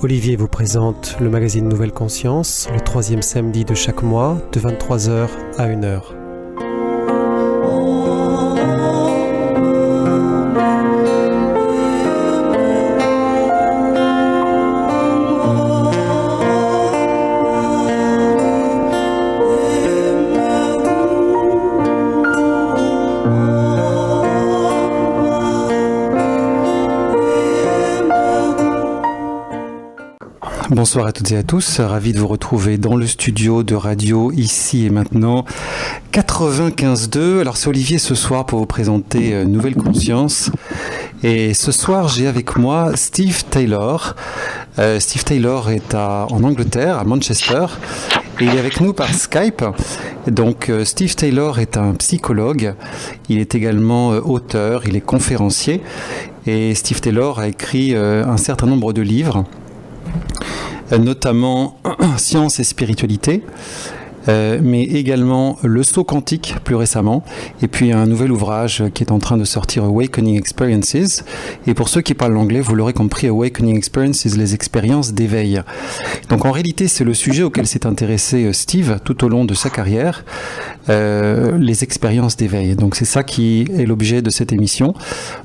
Olivier vous présente le magazine Nouvelle Conscience, le 3e samedi de chaque mois, de 23h à 1h. Bonsoir à toutes et à tous, ravi de vous retrouver dans le studio de radio ici et maintenant 95.2. Alors c'est Olivier ce soir pour vous présenter Nouvelle Conscience et ce soir j'ai avec moi Steve Taylor. Steve Taylor est en Angleterre, à Manchester, et il est avec nous par Skype. Donc Steve Taylor est un psychologue, il est également auteur, il est conférencier et Steve Taylor a écrit un certain nombre de livres, notamment Science et spiritualité, mais également le Saut quantique plus récemment, et puis un nouvel ouvrage qui est en train de sortir, Awakening Experiences, et pour ceux qui parlent l'anglais, vous l'aurez compris, Awakening Experiences, les expériences d'éveil. Donc en réalité, c'est le sujet auquel s'est intéressé Steve tout au long de sa carrière, les expériences d'éveil. Donc c'est ça qui est l'objet de cette émission.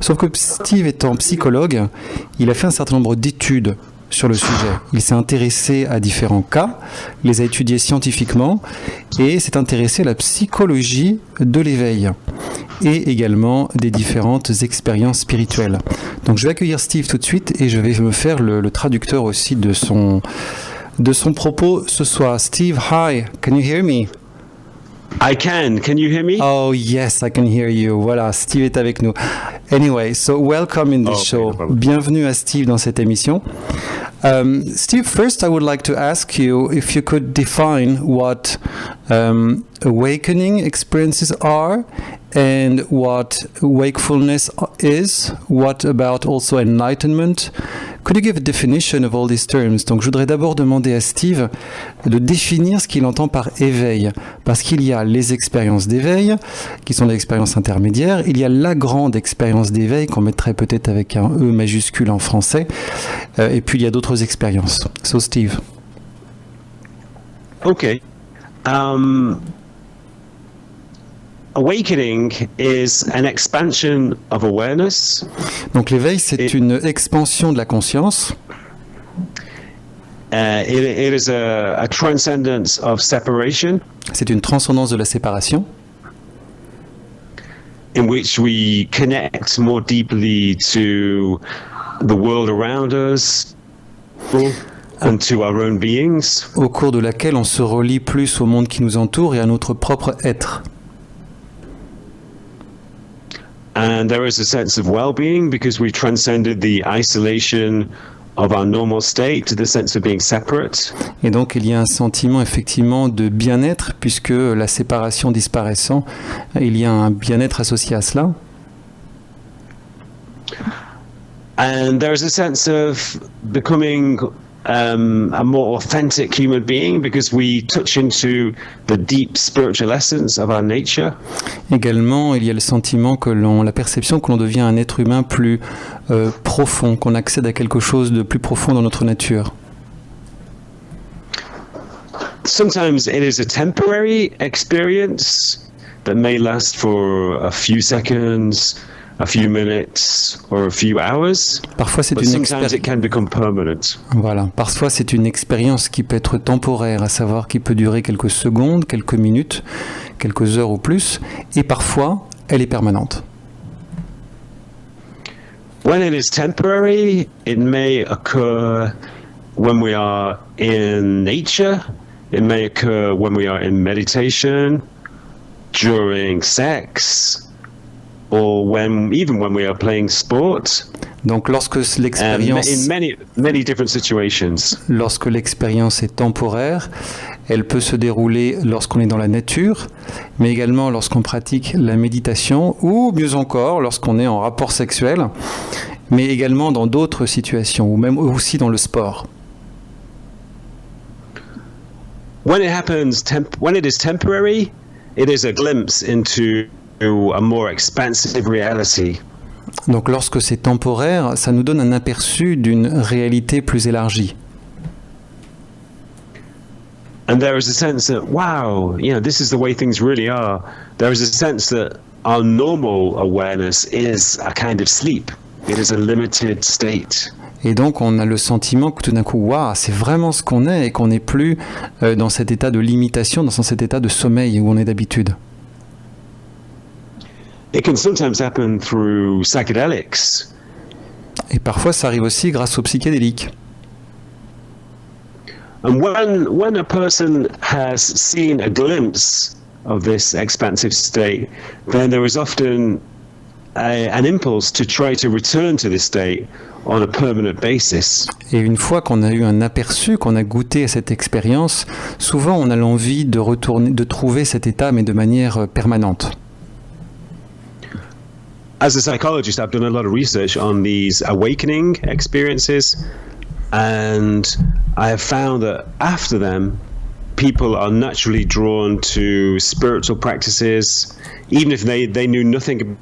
Sauf que Steve étant psychologue, il a fait un certain nombre d'études sur le sujet. Il s'est intéressé à différents cas, les a étudiés scientifiquement et s'est intéressé à la psychologie de l'éveil et également des différentes expériences spirituelles. Donc je vais accueillir Steve tout de suite et je vais me faire le traducteur aussi de son propos ce soir. Steve, hi, can you hear me? I can. Can you hear me? Oh yes, I can hear you. Voilà, Steve est avec nous. Anyway, so welcome in this show. No Bienvenue à Steve dans cette émission. Steve, first I would like to ask you if you could define what awakening experiences are and what wakefulness is. What about also enlightenment? Could you give a definition of all these terms? Donc je voudrais d'abord demander à Steve de définir ce qu'il entend par éveil, parce qu'il y a les expériences d'éveil, qui sont des expériences intermédiaires, il y a la grande expérience d'éveil, qu'on mettrait peut-être avec un E majuscule en français, et puis il y a d'autres expériences. So Steve. Okay. Awakening is an expansion of awareness. Donc l'éveil, c'est une expansion de la conscience. It is a transcendence of separation. C'est une transcendance de la séparation. In which we connect more deeply to the world around us and to our own beings. Au cours de laquelle on se relie plus au monde qui nous entoure et à notre propre être. And there is a sense of well-being because we transcended the isolation of our normal state to the sense of being separate. Et donc il y a un sentiment effectivement de bien-être puisque la séparation disparaissant, il y a un bien-être associé à cela. And there is a sense of becoming a more authentic human being because we touch into the deep spiritual essence of our nature. Également, il y a le sentiment la perception que l'on devient un être humain plus profond, qu'on accède à quelque chose de plus profond dans notre nature. Sometimes it is a temporary experience that may last for a few seconds, a few minutes or a few hours. Parfois c'est sometimes it can become permanent. Voilà, parfois c'est une expérience qui peut être temporaire, à savoir qui peut durer quelques secondes, quelques minutes, quelques heures ou plus, et parfois elle est permanente. When it is temporary, it may occur when we are in nature, it may occur when we are in meditation, during sex, or even when we are playing sport. Donc lorsque l'expérience in many different situations. Lorsque l'expérience est temporaire, Elle peut se dérouler lorsqu'on est dans la nature, mais également lorsqu'on pratique la méditation, ou mieux encore, lorsqu'on est en rapport sexuel, mais également dans d'autres situations, ou même aussi dans le sport. When it is temporary, it is a glimpse into a more expansive reality. Donc lorsque c'est temporaire, ça nous donne un aperçu d'une réalité plus élargie. And there is a sense that, wow, this is the way things really are. There is a sense that our normal awareness is a kind of sleep. It is a limited state. Et donc on a le sentiment que tout d'un coup, waouh, c'est vraiment ce qu'on est et qu'on n'est plus dans cet état de limitation, dans cet état de sommeil où on est d'habitude. It can sometimes happen through psychedelics. Et parfois ça arrive aussi grâce aux psychédéliques. And when a person has seen a glimpse of this expansive state, then there is often an impulse to try to return to this state on a permanent basis. Et une fois qu'on a eu un aperçu, qu'on a goûté à cette expérience, souvent on a l'envie de retourner, de trouver cet état, mais de manière permanente. As a psychologist, I've done a lot of research on these awakening experiences, and I have found that after them, people are naturally drawn to spiritual practices, even if they knew nothing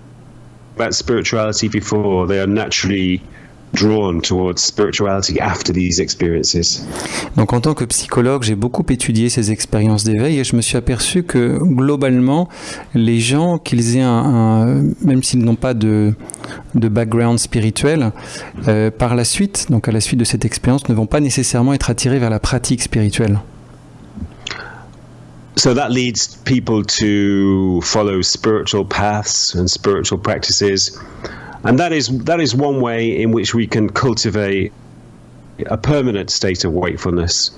about spirituality before. They are naturally drawn towards spirituality after these experiences. Donc en tant que psychologue, j'ai beaucoup étudié ces expériences d'éveil et je me suis aperçu que globalement, les gens, qu'ils aient même s'ils n'ont pas de background spirituel, par la suite, donc à la suite de cette expérience, ne vont pas nécessairement être attirés vers la pratique spirituelle. So that leads people to follow spiritual paths and spiritual practices. And that is one way in which we can cultivate a permanent state of wakefulness.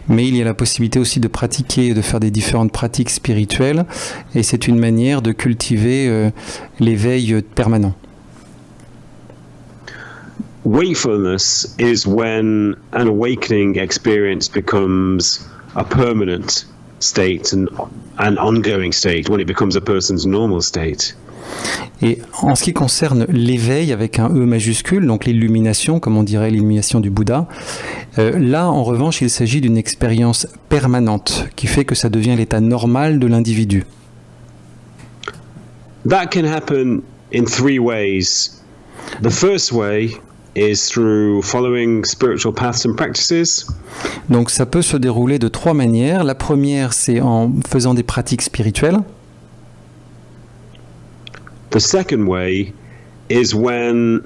Mais il y a la possibilité aussi de pratiquer, de faire des différentes pratiques spirituelles, et c'est une manière de cultiver l'éveil permanent. Wakefulness is when an awakening experience becomes a permanent state and an ongoing state, when it becomes a person's normal state. Et en ce qui concerne l'éveil avec un E majuscule, donc l'illumination, comme on dirait l'illumination du Bouddha, là en revanche il s'agit d'une expérience permanente qui fait que ça devient l'état normal de l'individu. That can happen in three ways. The first way is through following spiritual paths and practices. Donc ça peut se dérouler de trois manières. La première, c'est en faisant des pratiques spirituelles. The second way is when,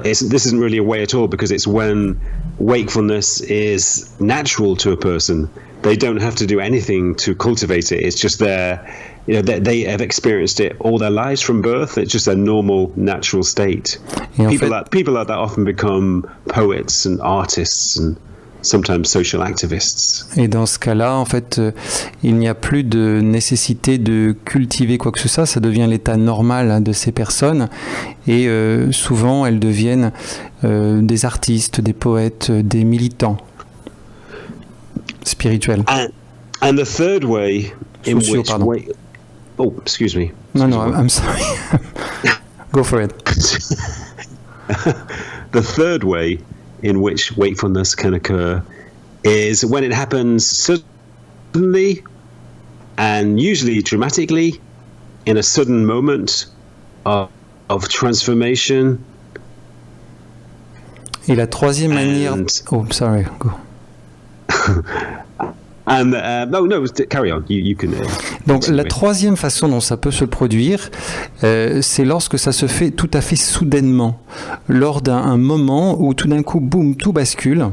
this isn't really a way at all, because it's when wakefulness is natural to a person. They don't have to do anything to cultivate it. It's just there. They have experienced it all their lives from birth. It's just a normal, natural state. People like that often become poets and artists and sometimes social activists. Et dans ce cas-là, en fait, il n'y a plus de nécessité de cultiver quoi que ce soit. Ça devient l'état normal de ces personnes. Et souvent, elles deviennent des artistes, des poètes, des militants spirituels. And the third way in which oh, excuse me. No, I'm sorry. Go for it. The third way in which wakefulness can occur is when it happens suddenly and usually dramatically in a sudden moment of transformation. Et la troisième manière... Oh, sorry, go. And no, carry on. You can. Donc la troisième façon dont ça peut se produire, c'est lorsque ça se fait tout à fait soudainement, lors d'un moment où tout d'un coup, boum, tout bascule.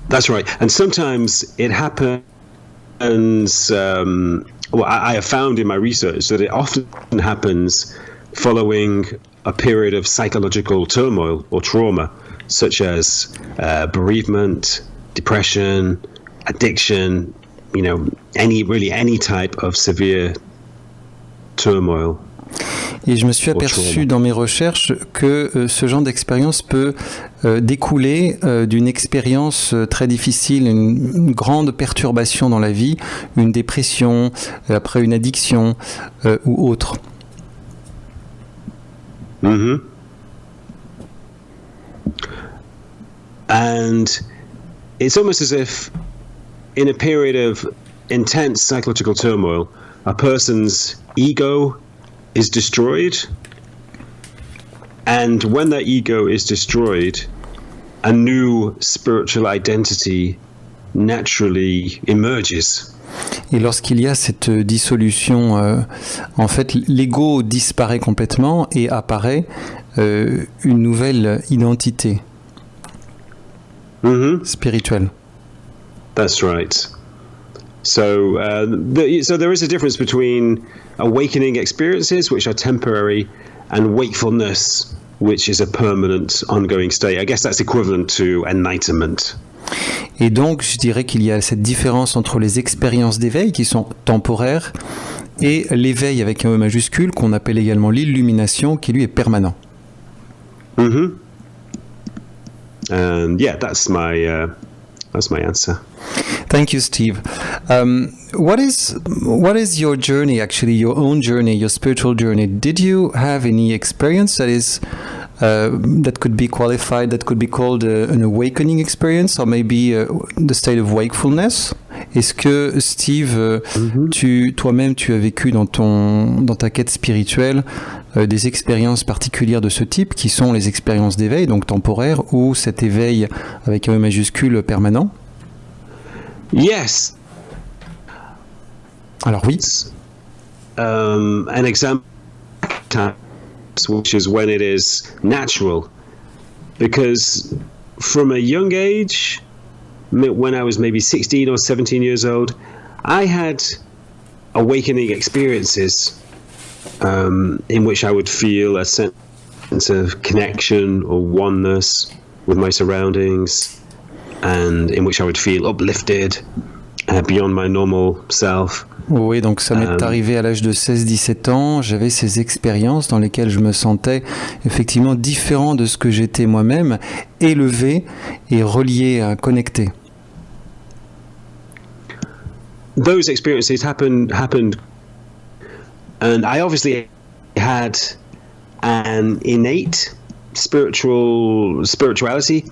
That's right. And sometimes it happens. I have found in my research that it often happens following a period of psychological turmoil or trauma, such as bereavement, depression, addiction, any type of severe turmoil. Et je me suis aperçu dans mes recherches que ce genre d'expérience peut découler d'une expérience très difficile, une grande perturbation dans la vie, une dépression, après une addiction ou autre. Mm-hmm. And it's almost as if in a period of intense psychological turmoil, a person's ego is destroyed. And when that ego is destroyed, a new spiritual identity naturally emerges. Et lorsqu'il y a cette dissolution, en fait, l'ego disparaît complètement et apparaît une nouvelle identité spirituelle. That's right. So, so there is a difference between awakening experiences, which are temporary, and wakefulness, which is a permanent, ongoing state. I guess that's equivalent to enlightenment. Et donc, je dirais qu'il y a cette différence entre les expériences d'éveil qui sont temporaires et l'éveil avec un E majuscule qu'on appelle également l'illumination qui lui est permanent. Mm-hmm. And yeah, that's my answer. Thank you, Steve. What is your journey, actually, your own journey, your spiritual journey? Did you have any experience that is that could be qualified, that could be called an awakening experience, or maybe the state of wakefulness? Est-ce que, Steve, toi-même, tu as vécu dans ta quête spirituelle des expériences particulières de ce type, qui sont les expériences d'éveil, donc temporaires, ou cet éveil avec un E majuscule permanent? Yes. Alors oui. An example, which is when it is natural, because from a young age, when I was maybe 16 or 17 years old, I had awakening experiences in which I would feel a sense of connection or oneness with my surroundings, and in which I would feel uplifted beyond my normal self. Oui, donc ça m'est arrivé à l'âge de 16-17 ans. J'avais ces expériences dans lesquelles je me sentais effectivement différent de ce que j'étais moi-même, élevé et relié, connecté. Those experiences happened, and I obviously had an innate spirituality,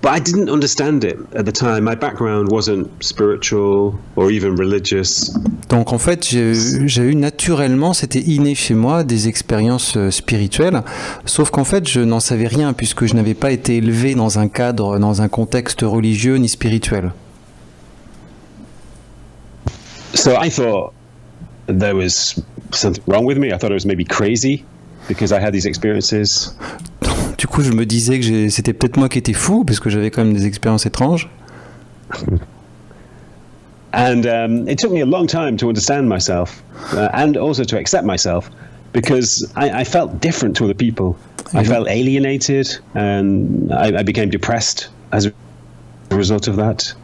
but I didn't understand it at the time. My background wasn't spiritual or even religious. Donc en fait, j'ai eu naturellement, c'était inné chez moi, des expériences spirituelles, sauf qu'en fait, je n'en savais rien puisque je n'avais pas été élevé dans un cadre, dans un contexte religieux ni spirituel. So I thought there was something wrong with me. I thought I was maybe crazy because I had these experiences. Du coup, je me disais que c'était peut-être moi qui étais fou parce que j'avais quand même des expériences étranges. And it took me a long time to understand myself and also to accept myself because I felt different to other people. I felt alienated and I became depressed as a result of that.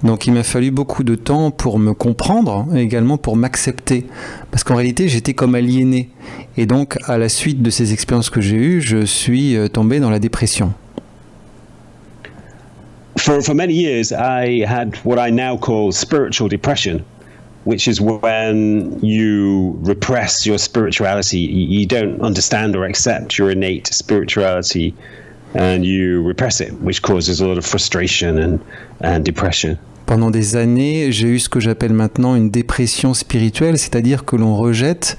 Donc il m'a fallu beaucoup de temps pour me comprendre et également pour m'accepter. Parce qu'en réalité, j'étais comme aliéné. Et donc, à la suite de ces expériences que j'ai eues, je suis tombé dans la dépression. For many years, I had what I now call spiritual depression, which is when you repress your spirituality. You don't understand or accept your innate spirituality. And you repress it, which causes a lot of frustration and depression. Pendant des années, j'ai eu ce que j'appelle maintenant une dépression spirituelle, c'est-à-dire que l'on rejette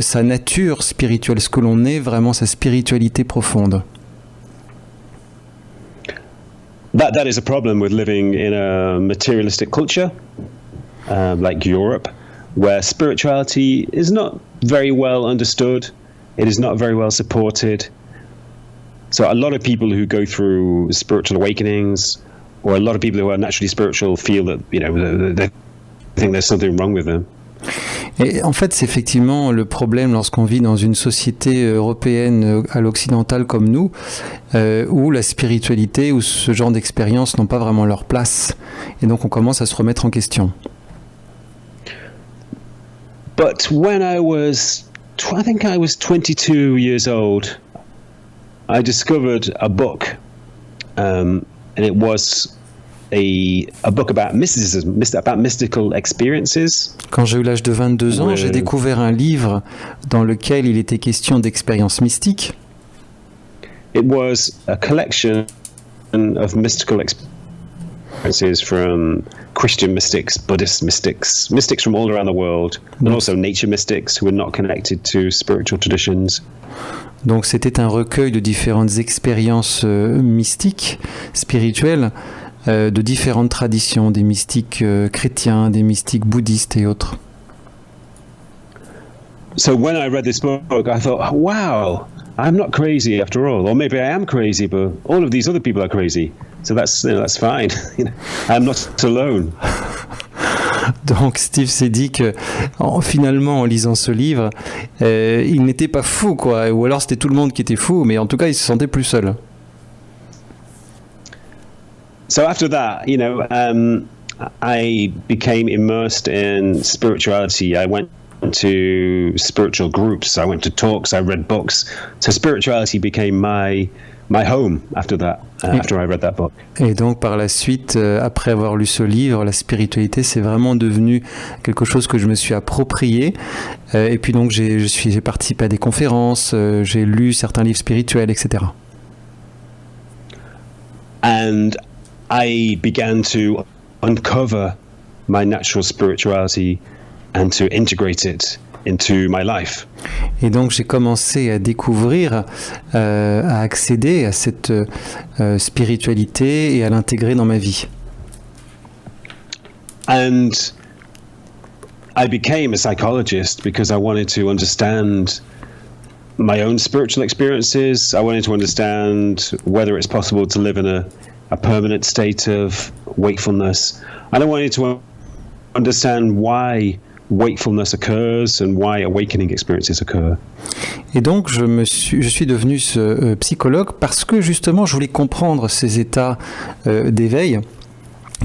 sa nature spirituelle, ce que l'on est vraiment, sa spiritualité profonde. That is a problem with living in a materialistic culture, like Europe, where spirituality is not very well understood, it is not very well supported. So a lot of people who go through spiritual awakenings, or a lot of people who are naturally spiritual, feel that, you know, they think there's something wrong with them. Et en fait, c'est effectivement le problème lorsqu'on vit dans une société européenne à l'occidental comme nous, où la spiritualité ou ce genre d'expériences n'ont pas vraiment leur place. Et donc on commence à se remettre en question. But when I was I think I was 22 years old. I discovered a book, and it was a book about mysticism, about mystical experiences. Quand j'ai eu l'âge de 22 ans, j'ai découvert un livre dans lequel il était question d'expériences mystiques. It was a collection of mystical experiences from Christian mystics, Buddhist mystics, mystics from all around the world, and also nature mystics who were not connected to spiritual traditions. Donc c'était un recueil de différentes expériences mystiques, spirituelles, de différentes traditions, des mystiques chrétiens, des mystiques bouddhistes et autres. So when I read this book, I thought, oh, wow, I'm not crazy after all, or maybe I am crazy, but all of these other people are crazy. So that's fine. I'm not alone. Donc Steve s'est dit que finalement en lisant ce livre, il n'était pas fou, quoi, ou alors c'était tout le monde qui était fou, mais en tout cas il se sentait plus seul. So after that, I became immersed in spirituality. I went to spiritual groups, I went to talks, I read books. So spirituality became my home after that, after I read that book. Et donc par la suite, après avoir lu ce livre, la spiritualité, c'est vraiment devenu quelque chose que je me suis approprié. Et puis donc j'ai participé à des conférences, j'ai lu certains livres spirituels, etc. And I began to uncover my natural spirituality and to integrate it into my life. Et donc j'ai commencé à découvrir, à accéder à cette spiritualité et à l'intégrer dans ma vie. And I became a psychologist because I wanted to understand my own spiritual experiences. I wanted to understand whether it's possible to live in a permanent state of wakefulness. And I wanted to understand why wakefulness occurs and why awakening experiences occur. Et donc je suis devenu psychologue parce que justement je voulais comprendre ces états d'éveil,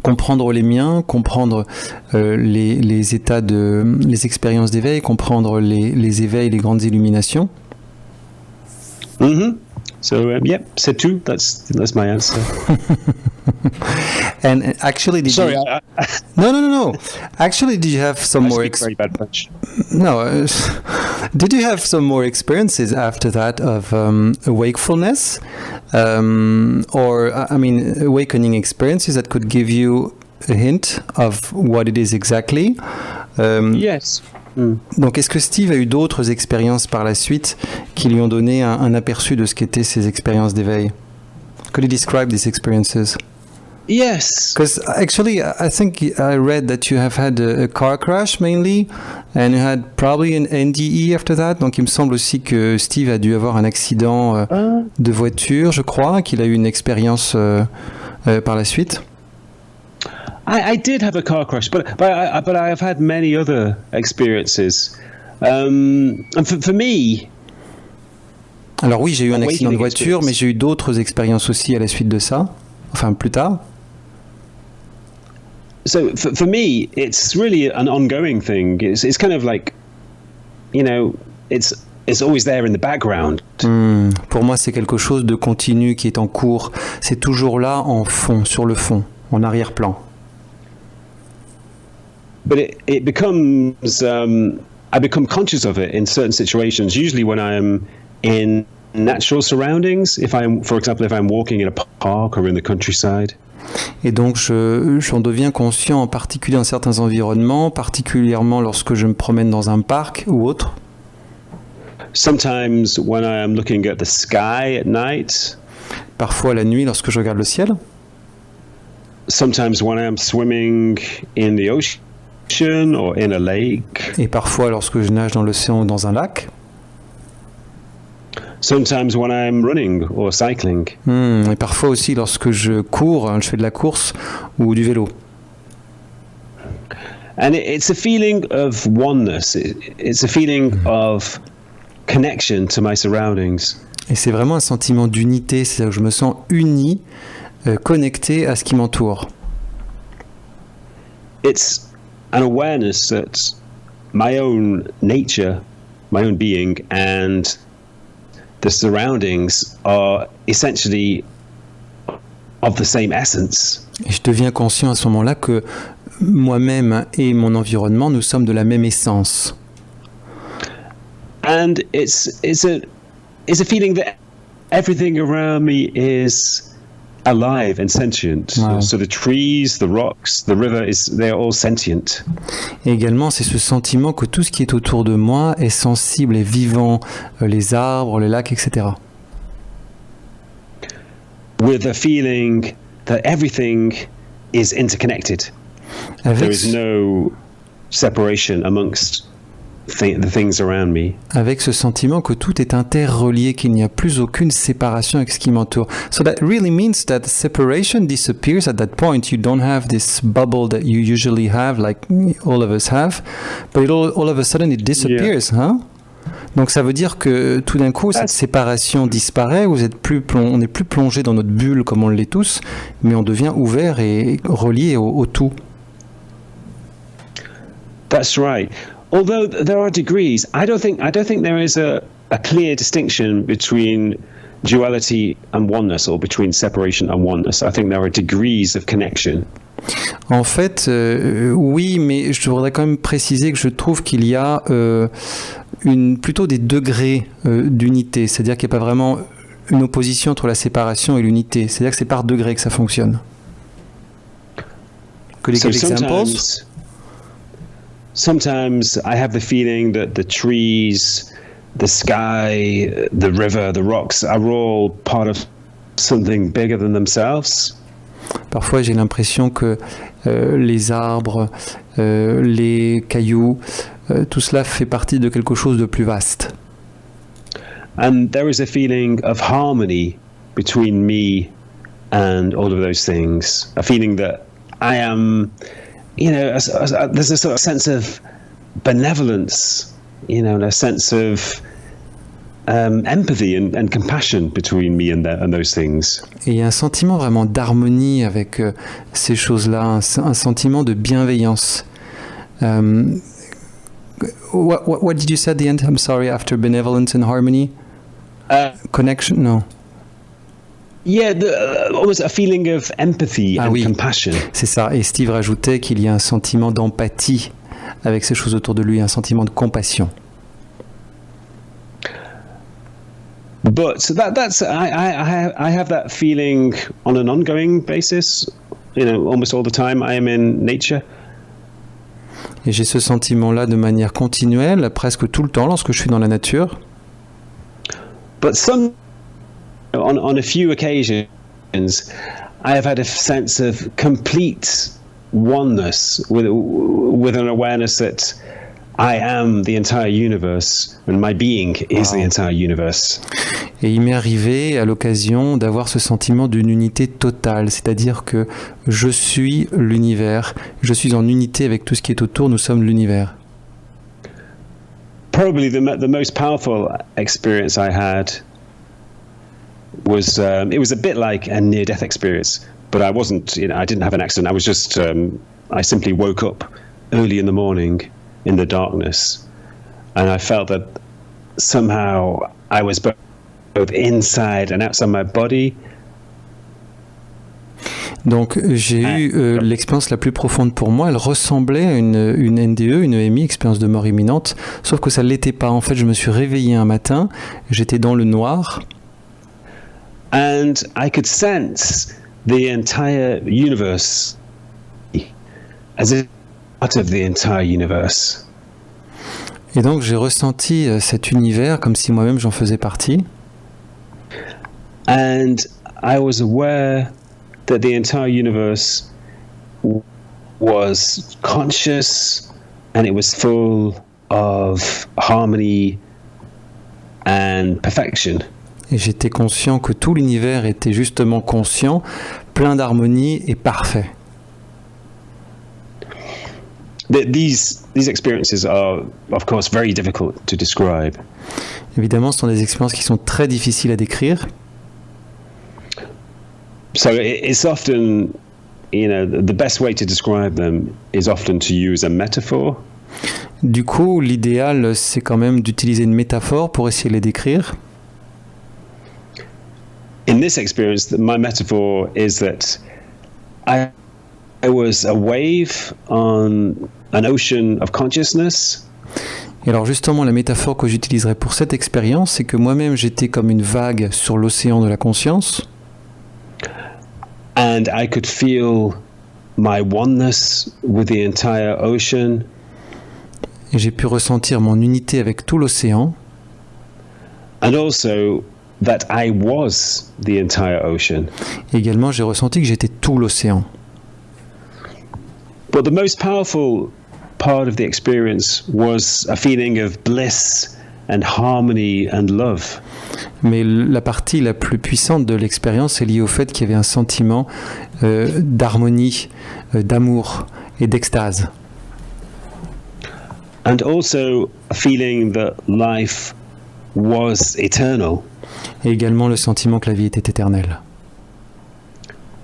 comprendre les miens, comprendre les états les expériences d'éveil, comprendre les éveils, les grandes illuminations. Mm-hmm. So yep, c'est tout. That's my answer. And actually, No. Actually, did you have some more? Very bad French. No. Did you have some more experiences after that of wakefulness, or awakening experiences that could give you a hint of what it is exactly? Yes. Donc, est-ce que Steve a eu d'autres expériences par la suite qui lui ont donné un aperçu de ce qu'étaient ces expériences d'éveil? Could you describe these experiences? Yes. Because actually, I think I read that you have had a car crash mainly, and you had probably an NDE after that. Donc, il me semble aussi que Steve a dû avoir un accident de voiture, je crois, qu'il a eu une expérience par la suite. I did have a car crash, but I have had many other experiences. And for me. Alors oui, j'ai eu un accident de voiture, mais j'ai eu d'autres expériences aussi à la suite de ça, enfin plus tard. So for me, it's really an ongoing thing. It's kind of like, it's always there in the background. Pour moi, c'est quelque chose de continu qui est en cours. C'est toujours là en fond, sur le fond, en arrière-plan. But it becomes, I become conscious of it in certain situations, usually when I'm in natural surroundings, for example, if I'm walking in a park or in the countryside. Et donc j'en deviens conscient en particulier dans certains environnements, particulièrement lorsque je me promène dans un parc ou autre. Sometimes when I am looking at the sky at night. Parfois la nuit lorsque je regarde le ciel. Sometimes when I am swimming in the ocean or in a lake. Et parfois lorsque je nage dans l'océan ou dans un lac. Sometimes when I'm running or cycling. Et parfois aussi lorsque je cours, je fais de la course ou du vélo. And it's a feeling of oneness. It's a feeling of connection to my surroundings. Et c'est vraiment un sentiment d'unité, c'est-à-dire que je me sens uni, connecté à ce qui m'entoure. It's an awareness that my own nature my own being and the surroundings are essentially of the same essence. Et je deviens conscient à ce moment-là que moi-même et mon environnement, nous sommes de la même essence. And it's a feeling that everything around me is alive and sentient. Wow. So the trees, the rocks, the river, they're all sentient. Et également, c'est ce sentiment que tout ce qui est autour de moi est sensible et vivant, les arbres, les lacs, etc. With a feeling that everything is interconnected. There is no separation amongst the things around me. Avec ce sentiment que tout est interrelié, qu'il n'y a plus aucune séparation avec ce qui m'entoure. So that really means that separation disappears at that point. You don't have this bubble that you usually have, like all of us have, but all of a sudden it disappears, Yeah. hein? Donc ça veut dire que tout d'un coup cette séparation disparaît, on n'est plus plongé dans notre bulle comme on l'est tous, mais on devient ouvert et relié au tout. That's right. Although there are degrees, I don't think there is a clear distinction between duality and oneness, or between separation and oneness. I think there are degrees of connection. En fait, oui, mais je voudrais quand même préciser que je trouve qu'il y a plutôt des degrés d'unité, c'est-à-dire qu'il n'y a pas vraiment une opposition entre la séparation et l'unité, c'est-à-dire que c'est par degrés que ça fonctionne. Could you give examples? Sometimes I have the feeling that the trees, the sky, the river, the rocks are all part of something bigger than themselves. Parfois, j'ai l'impression que les arbres, les cailloux, tout cela fait partie de quelque chose de plus vaste. And there is a feeling of harmony between me and all of those things. A feeling that I am, there's a sort of sense of benevolence, a sense of empathy and compassion between me and those things. Et il y a un sentiment vraiment d'harmonie avec ces choses-là, un sentiment de bienveillance. What did you say at the end? I'm sorry, after benevolence and harmony? Connection? No. Yeah, almost a feeling of empathy and compassion. C'est ça. Et Steve rajoutait qu'il y a un sentiment d'empathie avec ces choses autour de lui, un sentiment de compassion. But so that's I have that feeling on an ongoing basis. Almost all the time I am in nature. Et j'ai ce sentiment-là de manière continuelle, presque tout le temps, lorsque je suis dans la nature. But on a few occasions, I have had a sense of complete oneness with an awareness that I am the entire universe and my being is the entire universe. Et il m'est arrivé à l'occasion d'avoir ce sentiment d'une unité totale, c'est-à-dire que je suis l'univers, je suis en unité avec tout ce qui est autour, nous sommes l'univers. Probably the most powerful experience I had was it was a bit like a near-death experience, but I wasn't. I didn't have an accident. I was just I simply woke up early in the morning in the darkness, and I felt that somehow I was both inside and outside my body. Donc j'ai eu l'expérience la plus profonde pour moi, elle ressemblait à une NDE, une EMI, expérience de mort imminente, sauf que ça ne l'était pas. En fait, je me suis réveillé un matin, j'étais dans le noir. And I could sense the entire universe as a part of the entire universe. Et donc j'ai ressenti cet univers comme si moi-même j'en faisais partie. And I was aware that the entire universe was conscious and it was full of harmony and perfection. Et j'étais conscient que tout l'univers était justement conscient, plein d'harmonie et parfait. These experiences are, of course, very difficult to describe. Évidemment, ce sont des expériences qui sont très difficiles à décrire. So it's often, the best way to describe them is often to use a metaphor. Du coup, l'idéal, c'est quand même d'utiliser une métaphore pour essayer de les décrire. In this experience, my metaphor is that I was a wave on an ocean of consciousness. Et alors justement, la métaphore que j'utiliserai pour cette expérience, c'est que moi-même, j'étais comme une vague sur l'océan de la conscience. And I could feel my oneness with the entire ocean. Et j'ai pu ressentir mon unité avec tout l'océan. And also that I was the entire ocean. Et également, j'ai ressenti que j'étais tout l'océan. But the most powerful part of the experience was a feeling of bliss and harmony and love. Mais la partie la plus puissante de l'expérience est liée au fait qu'il y avait un sentiment d'harmonie, d'amour et d'extase. And also a feeling that life was eternal. Et également le sentiment que la vie était éternelle.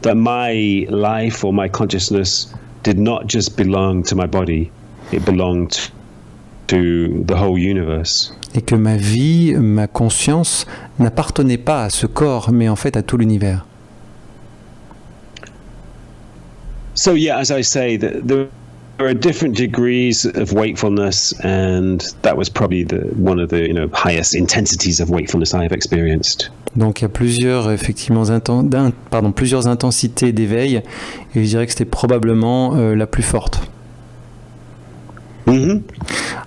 That my life or my consciousness did not just belong to my body, it belonged to the whole universe. Et que ma vie, ma conscience n'appartenait pas à ce corps, mais en fait à tout l'univers. So yeah, as I say, there are different degrees of wakefulness, and that was probably one of the highest intensities of wakefulness I have experienced. Donc il y a plusieurs plusieurs intensités d'éveil, et je dirais que c'était probablement la plus forte. Mm-hmm.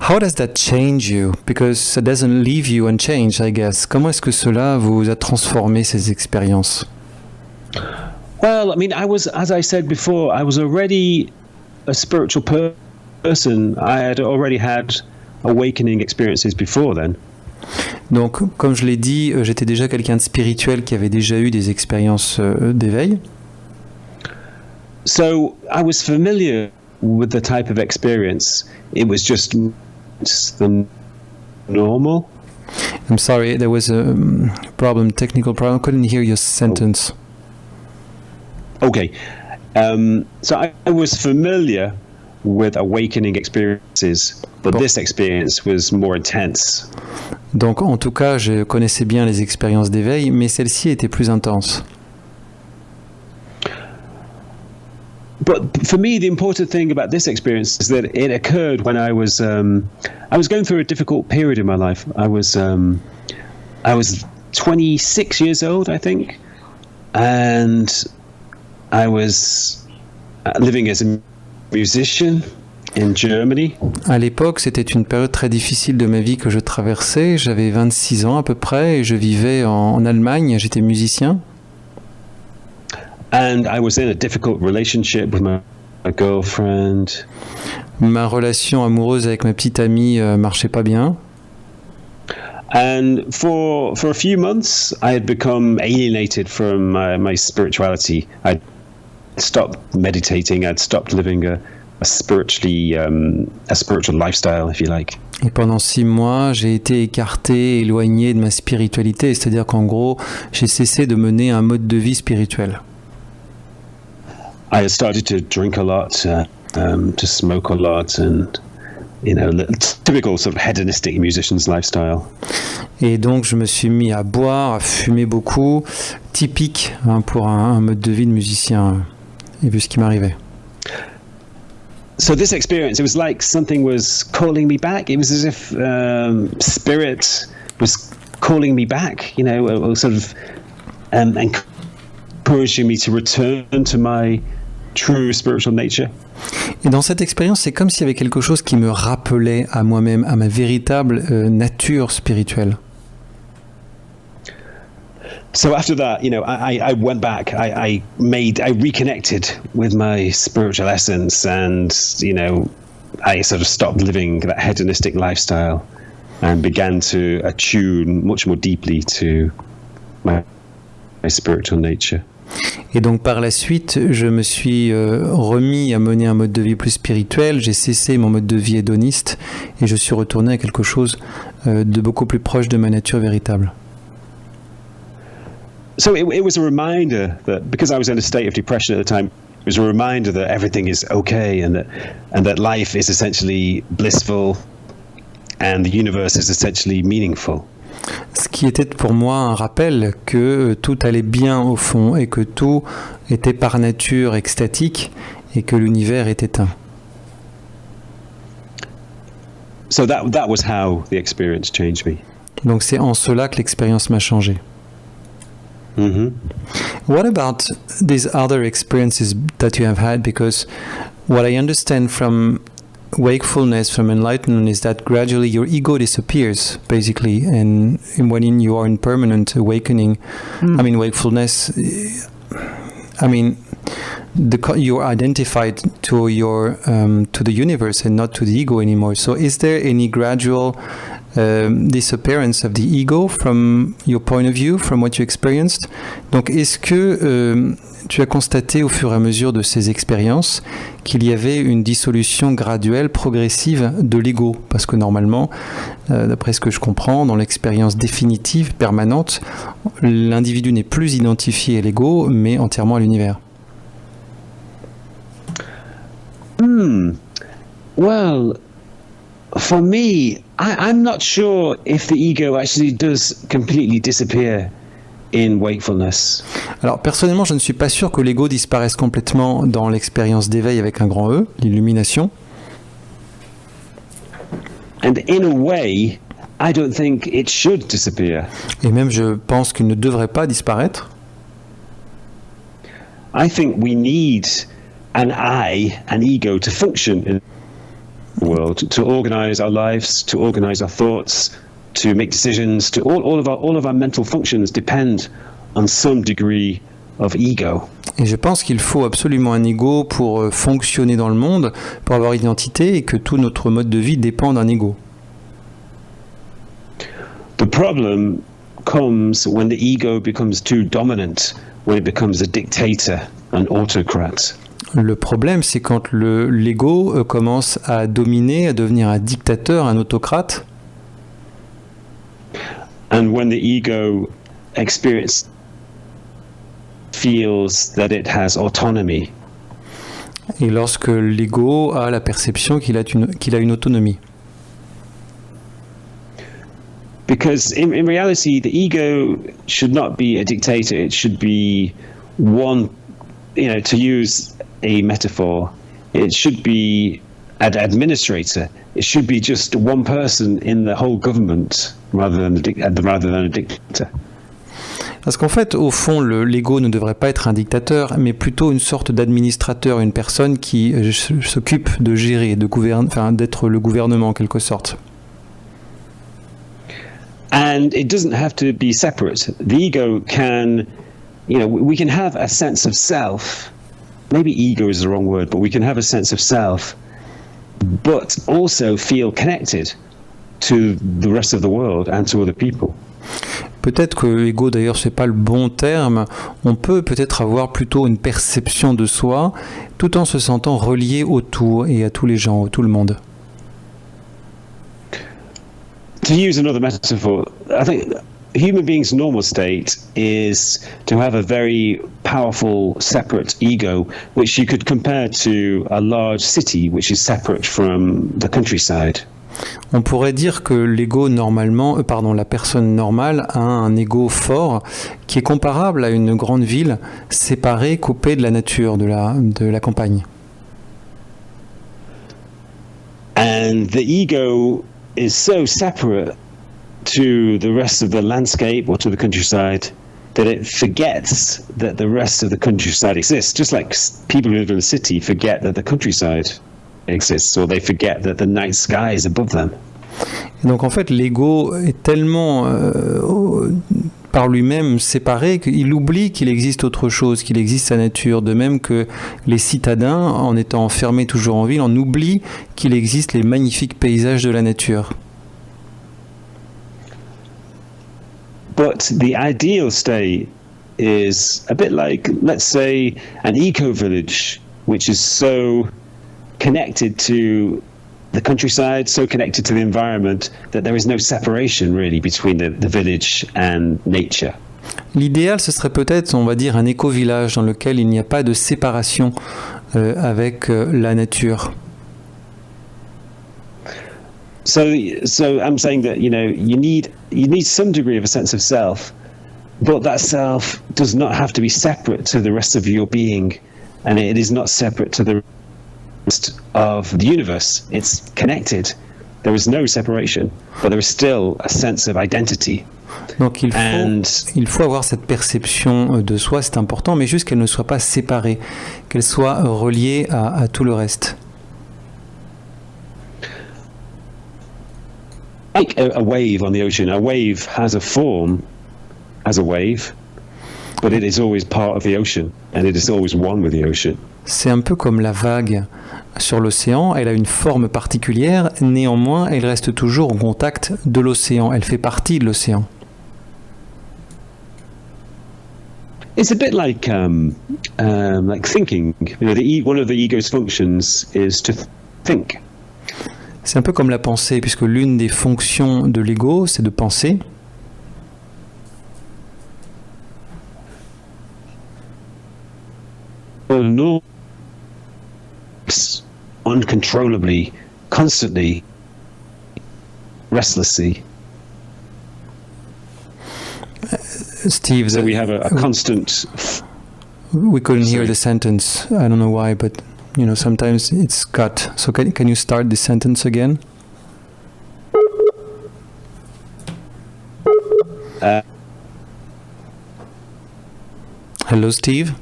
How does that change you? Because it doesn't leave you unchanged, I guess. Comment est-ce que cela vous a transformé ces expériences? Well, I mean, as I said before, I was already a spiritual person. I had already had awakening experiences before then. Donc, comme je l'ai dit, j'étais déjà quelqu'un de spirituel qui avait déjà eu des expériences d'éveil. So I was familiar with the type of experience. It was just the normal. I'm sorry, there was a technical problem. I couldn't hear your sentence. Okay. So I was familiar with awakening experiences, but Bon. this experience was more intense. Donc, en tout cas, je connaissais bien les expériences d'éveil, mais celle-ci était plus intense. But for me, the important thing about this experience is that it occurred when I was going through a difficult period in my life. I was 26 years old, I think, and I was living as a musician in Germany. À l'époque, c'était une période très difficile de ma vie que je traversais. J'avais 26 ans à peu près et je vivais en Allemagne. J'étais musicien. And I was in a difficult relationship with my girlfriend. Ma relation amoureuse avec ma petite amie marchait pas bien. And for a few months, I had become alienated from my spirituality. I'd stopped meditating. I'd stopped living a spiritual lifestyle, if you like. Et pendant 6 mois, j'ai été écarté, éloigné de ma spiritualité. C'est-à-dire qu'en gros, j'ai cessé de mener un mode de vie spirituel. I had started to drink a lot, to smoke a lot, and typical sort of hedonistic musician's lifestyle. Et donc, je me suis mis à boire, à fumer beaucoup, typique pour un mode de vie de musicien, et vu ce qui m'arrivait. So this experience, it was like something was calling me back. It was as if spirit was calling me back, sort of encouraging me to return to my true spiritual nature. Et dans cette expérience, c'est comme s'il y avait quelque chose qui me rappelait à moi-même, à ma véritable nature spirituelle. So after that, I went back. I reconnected with my spiritual essence, and I sort of stopped living that hedonistic lifestyle, and began to attune much more deeply to my spiritual nature. Et donc par la suite, je me suis remis à mener un mode de vie plus spirituel, j'ai cessé mon mode de vie hédoniste et je suis retourné à quelque chose de beaucoup plus proche de ma nature véritable. So it was a reminder that because I was in a state of depression at the time, was a reminder that everything is okay and that life is essentially blissful and the universe is essentially meaningful. Ce qui était pour moi un rappel que tout allait bien au fond et que tout était par nature extatique et que l'univers était un. So that was how the experience changed me. Donc c'est en cela que l'expérience m'a changé. Mm-hmm. What about these other experiences that you have had? Because what I understand from wakefulness, from enlightenment, is that gradually your ego disappears, basically, and when you are in permanent awakening, I mean wakefulness, I mean you are identified to your to the universe and not to the ego anymore. So is there any gradual disappearance of the ego from your point of view, from what you experienced? Donc est-ce que tu as constaté au fur et à mesure de ces expériences qu'il y avait une dissolution graduelle, progressive de l'ego? Parce que normalement, d'après ce que je comprends, dans l'expérience définitive, permanente, l'individu n'est plus identifié à l'ego, mais entièrement à l'univers. Well, for me, I'm not sure if the ego actually does completely disappear in wakefulness. Alors personnellement, je ne suis pas sûr que l'ego disparaisse complètement dans l'expérience d'éveil avec un grand E, l'illumination. And in a way, I don't think it should disappear. Et même je pense qu'il ne devrait pas disparaître. I think we need an ego to function in the world, to organize our lives, to organize our thoughts, to make decisions, to all of our mental functions depend on some degree of ego. Et je pense qu'il faut absolument un ego pour fonctionner dans le monde, pour avoir identité, et que tout notre mode de vie dépend d'un ego. The problem comes when the ego becomes too dominant, when it becomes a dictator, an autocrat. Le problème, c'est quand l'ego commence à dominer, à devenir un dictateur, un autocrate. And when the ego experience feels that it has autonomy. Et lorsque l'ego a la perception qu'il a une autonomie. Because in reality, the ego should not be a dictator. It should be one, to use a metaphor, it should be an administrator. It should be just one person in the whole government rather than a dictator. Parce qu'en fait, au fond, l'ego ne devrait pas être un dictateur, mais plutôt une sorte d'administrateur, une personne qui s'occupe de gérer, d'être le gouvernement en quelque sorte. And it doesn't have to be separate. The ego can, we can have a sense of self. Maybe ego is the wrong word, but we can have a sense of self, but also feel connected to the rest of the world and to other people. Peut-être que l'ego, d'ailleurs, c'est pas le bon terme. On peut peut-être avoir plutôt une perception de soi, tout en se sentant relié au tout et à tous les gens, à tout le monde. To use another metaphor, I think human beings' normal state is to have a very powerful, separate ego, which you could compare to a large city, which is separate from the countryside. On pourrait dire que l'ego la personne normale a un ego fort qui est comparable à une grande ville séparée, coupée de la nature, de la campagne. And the ego is so separate to the rest of the landscape or to the countryside that it forgets that the rest of the countryside exists, just like people who live in the city forget that the countryside exists, or they forget that the night sky is above them. Et donc en fait l'ego est tellement par lui-même séparé qu'il oublie qu'il existe autre chose, qu'il existe sa nature, de même que les citadins, en étant enfermés toujours en ville, en oublient qu'il existe les magnifiques paysages de la nature. But the ideal state is a bit like, let's say, an eco-village, which is so connected to the countryside, so connected to the environment, that there is no separation really between the village and nature. L'idéal, ce serait peut-être, on va dire, un éco-village dans lequel il n'y a pas de séparation avec la nature. So I'm saying that you need some degree of a sense of self, but that self does not have to be separate to the rest of your being, and it is not separate to the rest of the universe. It's connected. There is no separation, but there is still a sense of identity. Donc il faut avoir cette perception de soi, c'est important, mais juste qu'elle ne soit pas séparée, qu'elle soit reliée à tout le reste. Like a wave on the ocean. A wave has a form as a wave, but it is always part of the ocean, and it is always one with the ocean. C'est un peu comme la vague sur l'océan, elle a une forme particulière, néanmoins elle reste toujours en contact de l'océan, elle fait partie de l'océan. It's a bit like thinking. One of the ego's functions is to think. C'est un peu comme la pensée, puisque l'une des fonctions de l'ego, c'est de penser. No, uncontrollably, constantly, restlessly. Steve, so we have a constant. We couldn't hear the sentence. I don't know why, but sometimes it's cut. So can you start the sentence again? Hello, Steve.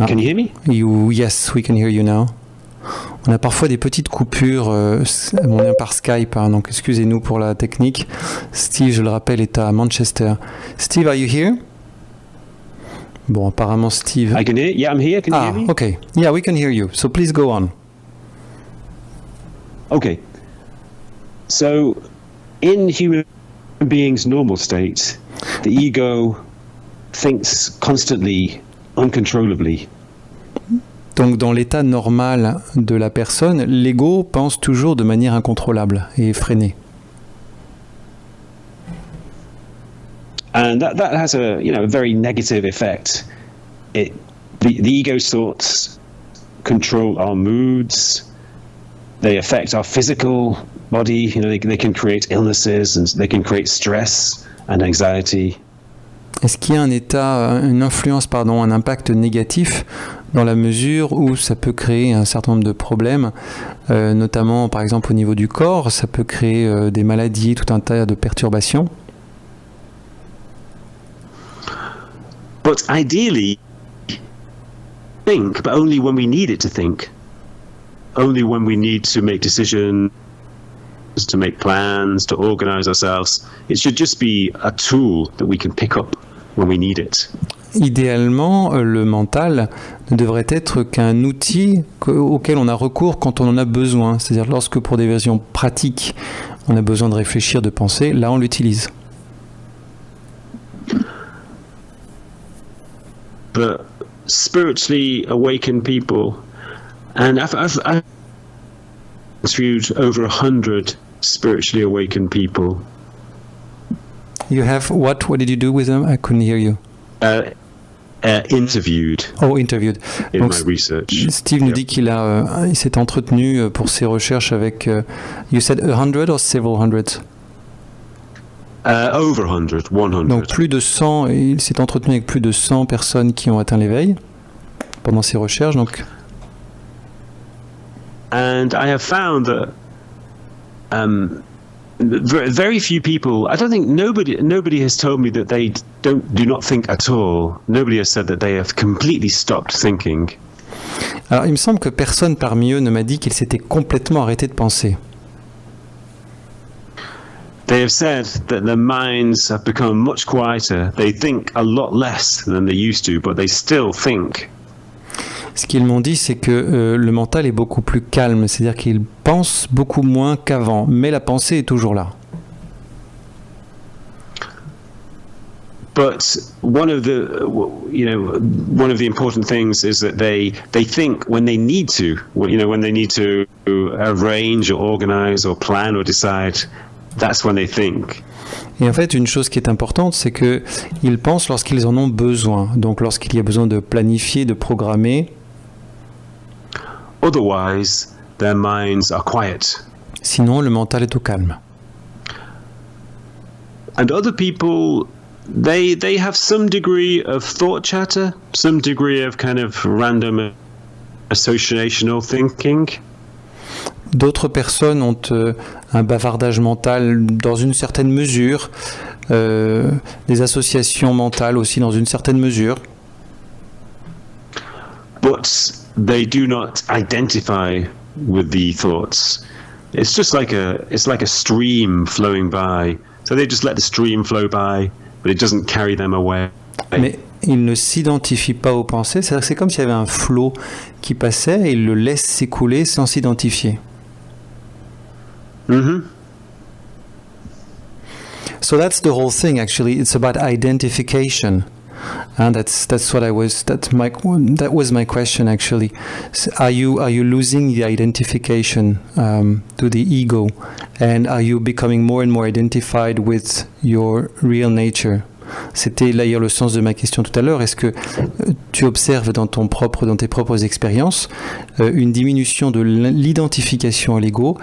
Can you hear me? Yes, we can hear you now. On a parfois des petites coupures, on est par Skype, donc excusez-nous pour la technique. Steve, je le rappelle, est à Manchester. Steve, are you here? Bon, apparemment Steve... I can hear. Yeah, I'm here. Can you hear me? Okay. Yeah, we can hear you. So please go on. Okay. So, in human beings' normal state, the ego thinks constantly, uncontrollably. Donc dans l'état normal de la personne, l'ego pense toujours de manière incontrôlable et effrénée. And that has a very negative effect. The ego's thoughts control our moods. They affect our physical body. They can create illnesses and they can create stress and anxiety. Est-ce qu'il y a une influence, un impact négatif dans la mesure où ça peut créer un certain nombre de problèmes, notamment par exemple au niveau du corps, ça peut créer des maladies, tout un tas de perturbations. But ideally, think, but only when we need it to think. Only when we need to make decisions, to make plans, to organize ourselves. It should just be a tool that we can pick up when we need it. Idéalement, le mental ne devrait être qu'un outil auquel on a recours quand on en a besoin. C'est-à-dire lorsque pour des versions pratiques, on a besoin de réfléchir, de penser, là on l'utilise. But spiritually awakened people, and I've interviewed over 100 spiritually awakened people. You have what? What did you do with them? I couldn't hear you. Interviewed. Oh, interviewed. In donc, my research. Steve nous dit qu'il s'est entretenu pour ses recherches avec. You said 100 or several hundreds? Over 100, 100. Donc plus de 100. Il s'est entretenu avec plus de 100 personnes qui ont atteint l'éveil pendant ses recherches. Donc. And I have found that very few people. I don't think nobody has told me that they do not think at all. Nobody has said that they have completely stopped thinking. Alors il me semble que personne parmi eux ne m'a dit qu'ils s'étaient complètement arrêtés de penser. They have said that their minds have become much quieter. They think a lot less than they used to, but they still think. Ce qu'ils m'ont dit, c'est que le mental est beaucoup plus calme, c'est-à-dire qu'ils pensent beaucoup moins qu'avant, mais la pensée est toujours là. But one of the important things is that they think when they need to, when they need to arrange or organize or plan or decide, that's when they think. Et en fait, une chose qui est importante, c'est qu'ils pensent lorsqu'ils en ont besoin. Donc lorsqu'il y a besoin de planifier, de programmer. Otherwise, their minds are quiet. Sinon, le mental est au calme. And other people, they have some degree of thought chatter, some degree of kind of random associational thinking. D'autres personnes ont un bavardage mental dans une certaine mesure, des associations mentales aussi dans une certaine mesure. But they do not identify with the thoughts. It's just like a stream flowing by. So they just let the stream flow by, but it doesn't carry them away. Mais ils ne s'identifient pas aux pensées. C'est comme s'il y avait un flot qui passait et ils le laissent s'écouler sans s'identifier. Mm-hmm. So that's the whole thing. Actually, it's about identification, and that's what that was my question. Actually, are you losing the identification to the ego, and are you becoming more and more identified with your real nature? C'était d'ailleurs le sens de ma question tout à l'heure. Est-ce que tu observes dans tes propres expériences une diminution de l'identification à l'ego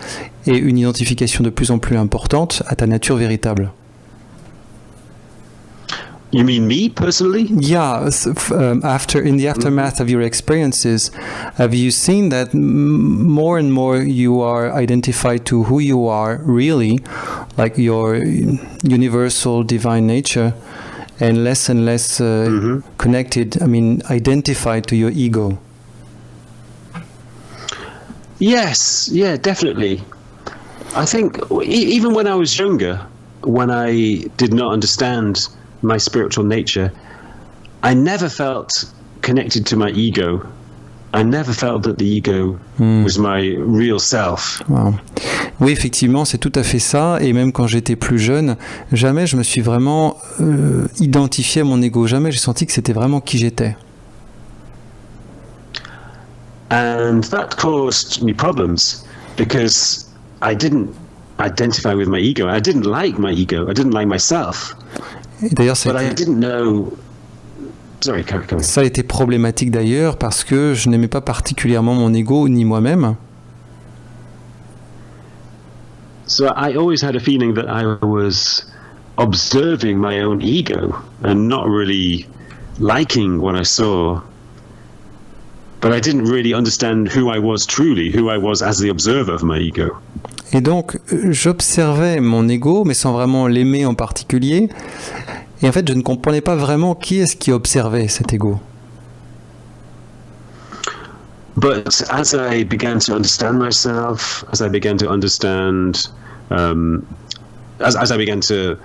et une identification de plus en plus importante à ta nature véritable? You mean me personally? Yeah. In the aftermath of your experiences, have you seen that more and more you are identified to who you are really, like your universal divine nature, and less connected? I mean, identified to your ego. Yes. Yeah. Definitely. I think even when I was younger, when I did not understand my spiritual nature, I never felt connected to my ego. I never felt that the ego was my real self. Wow. Oui, effectivement, c'est tout à fait ça. Et même quand j'étais plus jeune, jamais je me suis vraiment identifié à mon ego. Jamais j'ai senti que c'était vraiment qui j'étais. And that caused me problems because I didn't identify with my ego. I didn't like my ego. I didn't like myself. D'ailleurs, But I didn't know. Sorry, ça a été problématique d'ailleurs parce que je n'aimais pas particulièrement mon ego ni moi-même. So I always had a feeling that I was observing my own ego and not really liking what I saw. But I didn't really understand who I was truly, who I was as the observer of my ego. Et donc, j'observais mon ego, mais sans vraiment l'aimer en particulier. Et en fait, je ne comprenais pas vraiment qui est-ce qui observait cet ego. But as I began to understand myself, as I began to understand, as I began to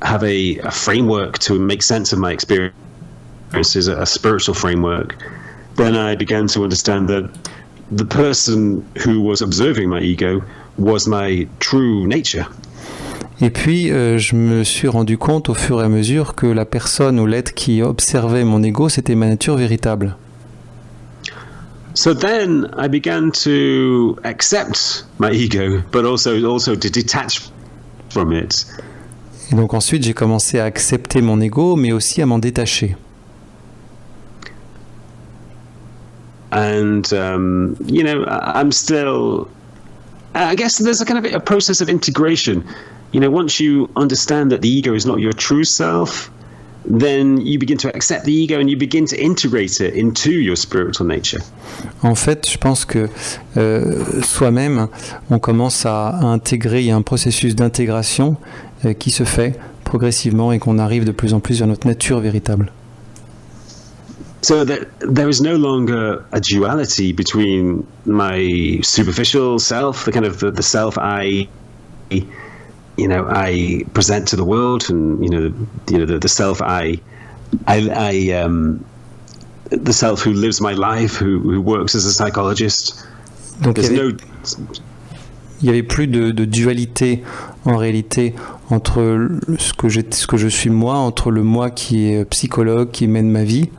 have a framework to make sense of my experiences, a spiritual framework, then I began to understand that the person who was observing my ego was my true nature. Et puis, je me suis rendu compte au fur et à mesure que la personne ou l'être qui observait mon ego, c'était ma nature véritable. So then I began to accept my ego, but also to detach from it. Et donc ensuite, j'ai commencé à accepter mon ego, mais aussi à m'en détacher. And I'm still. I guess there's a kind of a process of integration. Once you understand that the ego is not your true self, then you begin to accept the ego and you begin to integrate it into your spiritual nature. En fait, je pense que soi-même, on commence à intégrer, il y a un processus d'intégration qui se fait progressivement et qu'on arrive de plus en plus vers notre nature véritable. So that there is no longer a duality between my superficial self, the kind of the self I present to the world, and the self the self who lives my life, who works as a psychologist. Donc il n'y avait plus de dualité en réalité entre ce que je suis moi, entre le moi qui est psychologue, qui mène ma vie.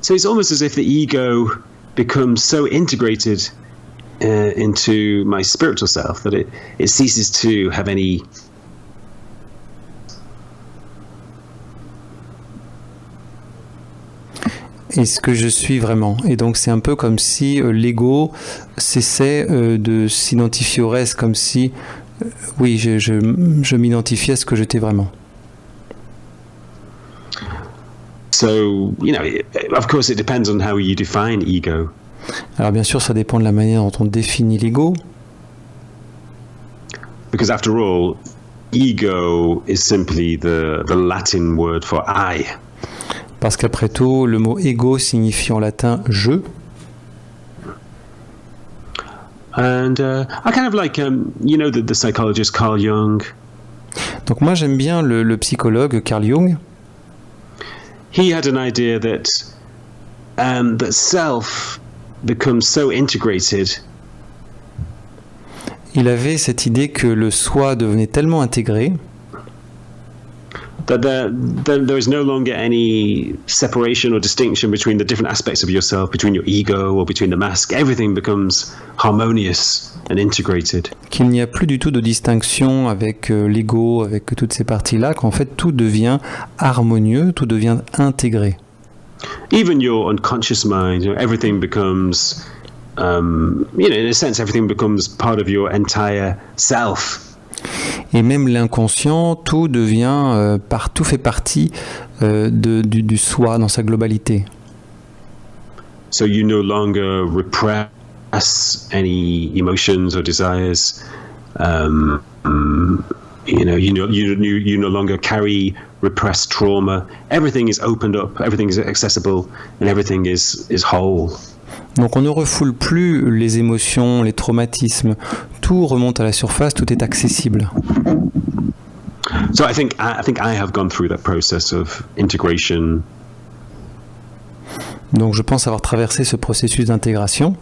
So it's almost as if the ego becomes so integrated into my spiritual self, that it ceases to have any et ce que je suis vraiment. Et donc c'est un peu comme si l'ego cessait de s'identifier au reste, comme si, oui, je m'identifiais à ce que j'étais vraiment. So, you know, of course it depends on how you define ego. Alors bien sûr, ça dépend de la manière dont on définit l'ego. Because after all, ego is simply the Latin word for I. Parce qu'après tout, le mot ego signifie en latin « je ». And I kind of like, you know, the psychologist Carl Jung. Donc moi, j'aime bien le psychologue Carl Jung. He had an idea that that self becomes so integrated. Il avait cette idée que le soi devenait tellement intégré That there is no longer any separation or distinction between the different aspects of yourself, between your ego or between the mask. Everything becomes harmonious and integrated. Qu'il n'y a plus du tout de distinction avec l'ego, avec toutes ces parties-là, qu'en fait tout devient harmonieux, tout devient intégré. Even your unconscious mind, you know, everything becomes, you know, in a sense, everything becomes part of your entire self. Et même l'inconscient, tout devient, tout fait partie du soi dans sa globalité. So you no longer repress any emotions or desires. You know, you no longer carry repressed trauma. Everything is opened up, everything is accessible, and everything is whole. Donc on ne refoule plus les émotions, les traumatismes. Tout remonte à la surface, tout est accessible. So I think I have gone through that process of integration. Donc je pense avoir traversé ce processus d'intégration.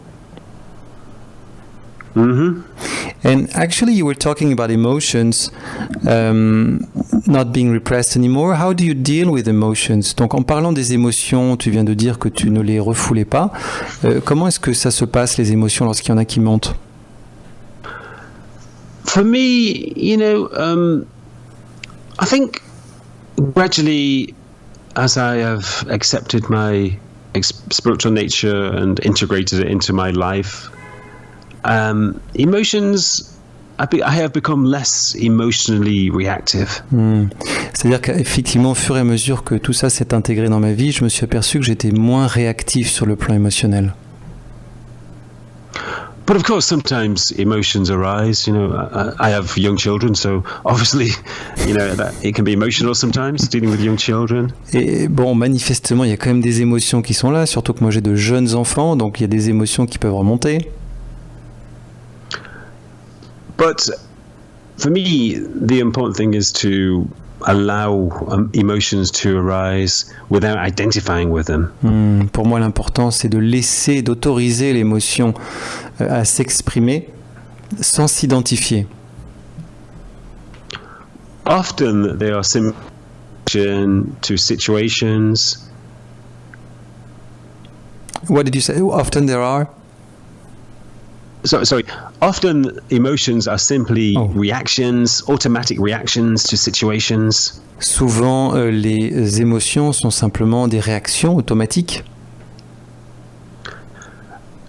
Mm-hmm. And actually you were talking about emotions not being repressed anymore. How do you deal with emotions? Donc en parlant des émotions, tu viens de dire que tu ne les refoulais pas. Comment est-ce que ça se passe, les émotions, lorsqu'il y en a qui montent? For me, you know, I think gradually, as I have accepted my spiritual nature and integrated it into my life, emotions, I have become less emotionally reactive. C'est-à-dire qu'effectivement, au fur et à mesure que tout ça s'est intégré dans ma vie, je me suis aperçu que j'étais moins réactif sur le plan émotionnel. But of course, sometimes emotions arise. You know, I have young children, so obviously, you know, that it can be emotional sometimes dealing with young children. Et bon, manifestement, il y a quand même des émotions qui sont là, surtout que moi j'ai de jeunes enfants, donc il y a des émotions qui peuvent remonter. But for me, the important thing is to allow emotions to arise without identifying with them. Pour moi, l'important, c'est de laisser, d'autoriser l'émotion à s'exprimer sans s'identifier. Often they are similar to situations. What did you say? Often there are? Sorry. Often emotions are simply reactions, automatic reactions to situations. Souvent, les émotions sont simplement des réactions automatiques.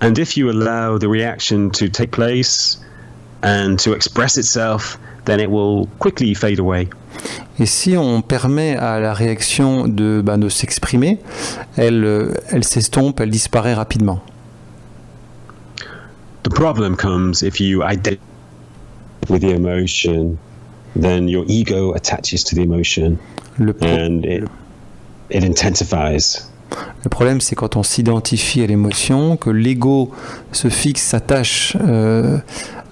And if you allow the reaction to take place and to express itself, then it will quickly fade away. Et si on permet à la réaction de s'exprimer, elle s'estompe, elle disparaît rapidement. The problem comes if you identify with the emotion, then your ego attaches to the emotion and it intensifies. Le problème, c'est quand on s'identifie à l'émotion, que l'ego se fixe, s'attache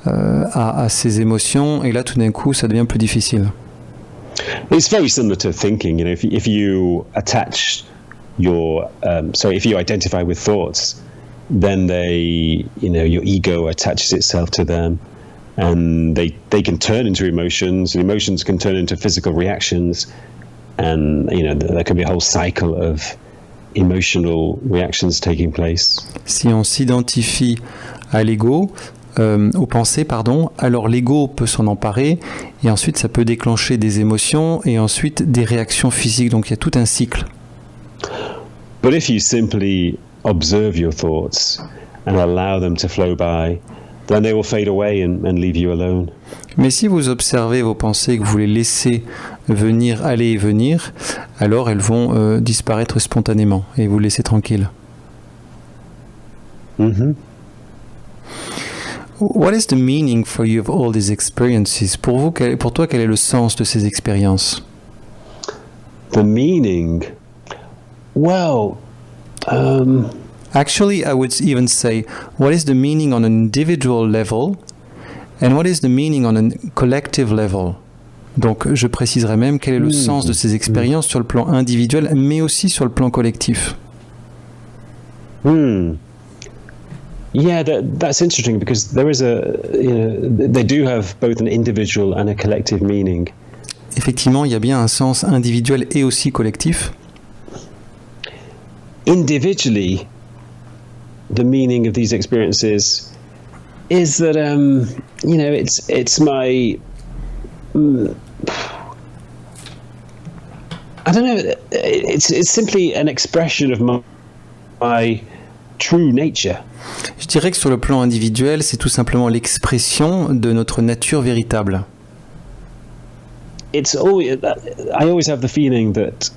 à ces émotions, et là, tout d'un coup, ça devient plus difficile. It's very similar to thinking. You know, if you attach your, if you identify with thoughts, then your ego attaches itself to them, and they can turn into emotions, and emotions can turn into physical reactions, and there can be a whole cycle of emotional reactions taking place. Si on s'identifie à l'ego, aux pensées, pardon, alors l'ego peut s'en emparer et ensuite ça peut déclencher des émotions et ensuite des réactions physiques. Donc il y a tout un cycle. But if you simply observe your thoughts and allow them to flow by, then they will fade away and leave you alone. Mais si vous observez vos pensées et que vous les laissez venir, aller et venir, alors elles vont disparaître spontanément et vous laisser tranquille. Mm-hmm. What is the meaning for you of all these experiences? Pour toi, quel est le sens de ces expériences? The meaning? Well, Actually, I would even say, what is the meaning on an individual level and what is the meaning on a collective level? Donc, je préciserai même quel est le sens de ces expériences sur le plan individuel, mais aussi sur le plan collectif. Yeah, that's interesting because there is they do have both an individual and a collective meaning. Effectivement, il y a bien un sens individuel et aussi collectif. Individually, the meaning of these experiences is that it's my I don't know, it's simply an expression of my true nature. Je dirais que sur le plan individuel, c'est tout simplement l'expression de notre nature véritable. I always have the feeling that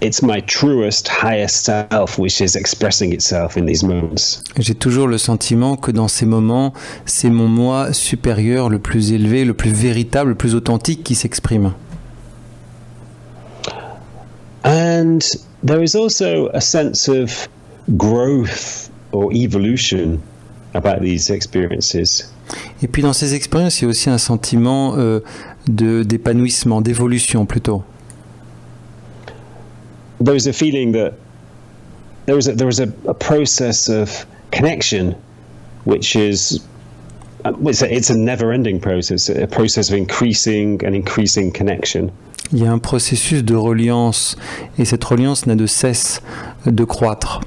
it's my truest, highest self which is expressing itself in these moments. J'ai toujours le sentiment que dans ces moments, c'est mon moi supérieur, le plus élevé, le plus véritable, le plus authentique qui s'exprime. And there is also a sense of growth or evolution about these experiences. Et puis dans ces expériences, il y a aussi un sentiment d'épanouissement, d'évolution plutôt. There is a feeling that there is a process of connection, which is it's a never-ending process, a process of increasing connection. Il y a un processus de reliance et cette reliance n'a de cesse de croître.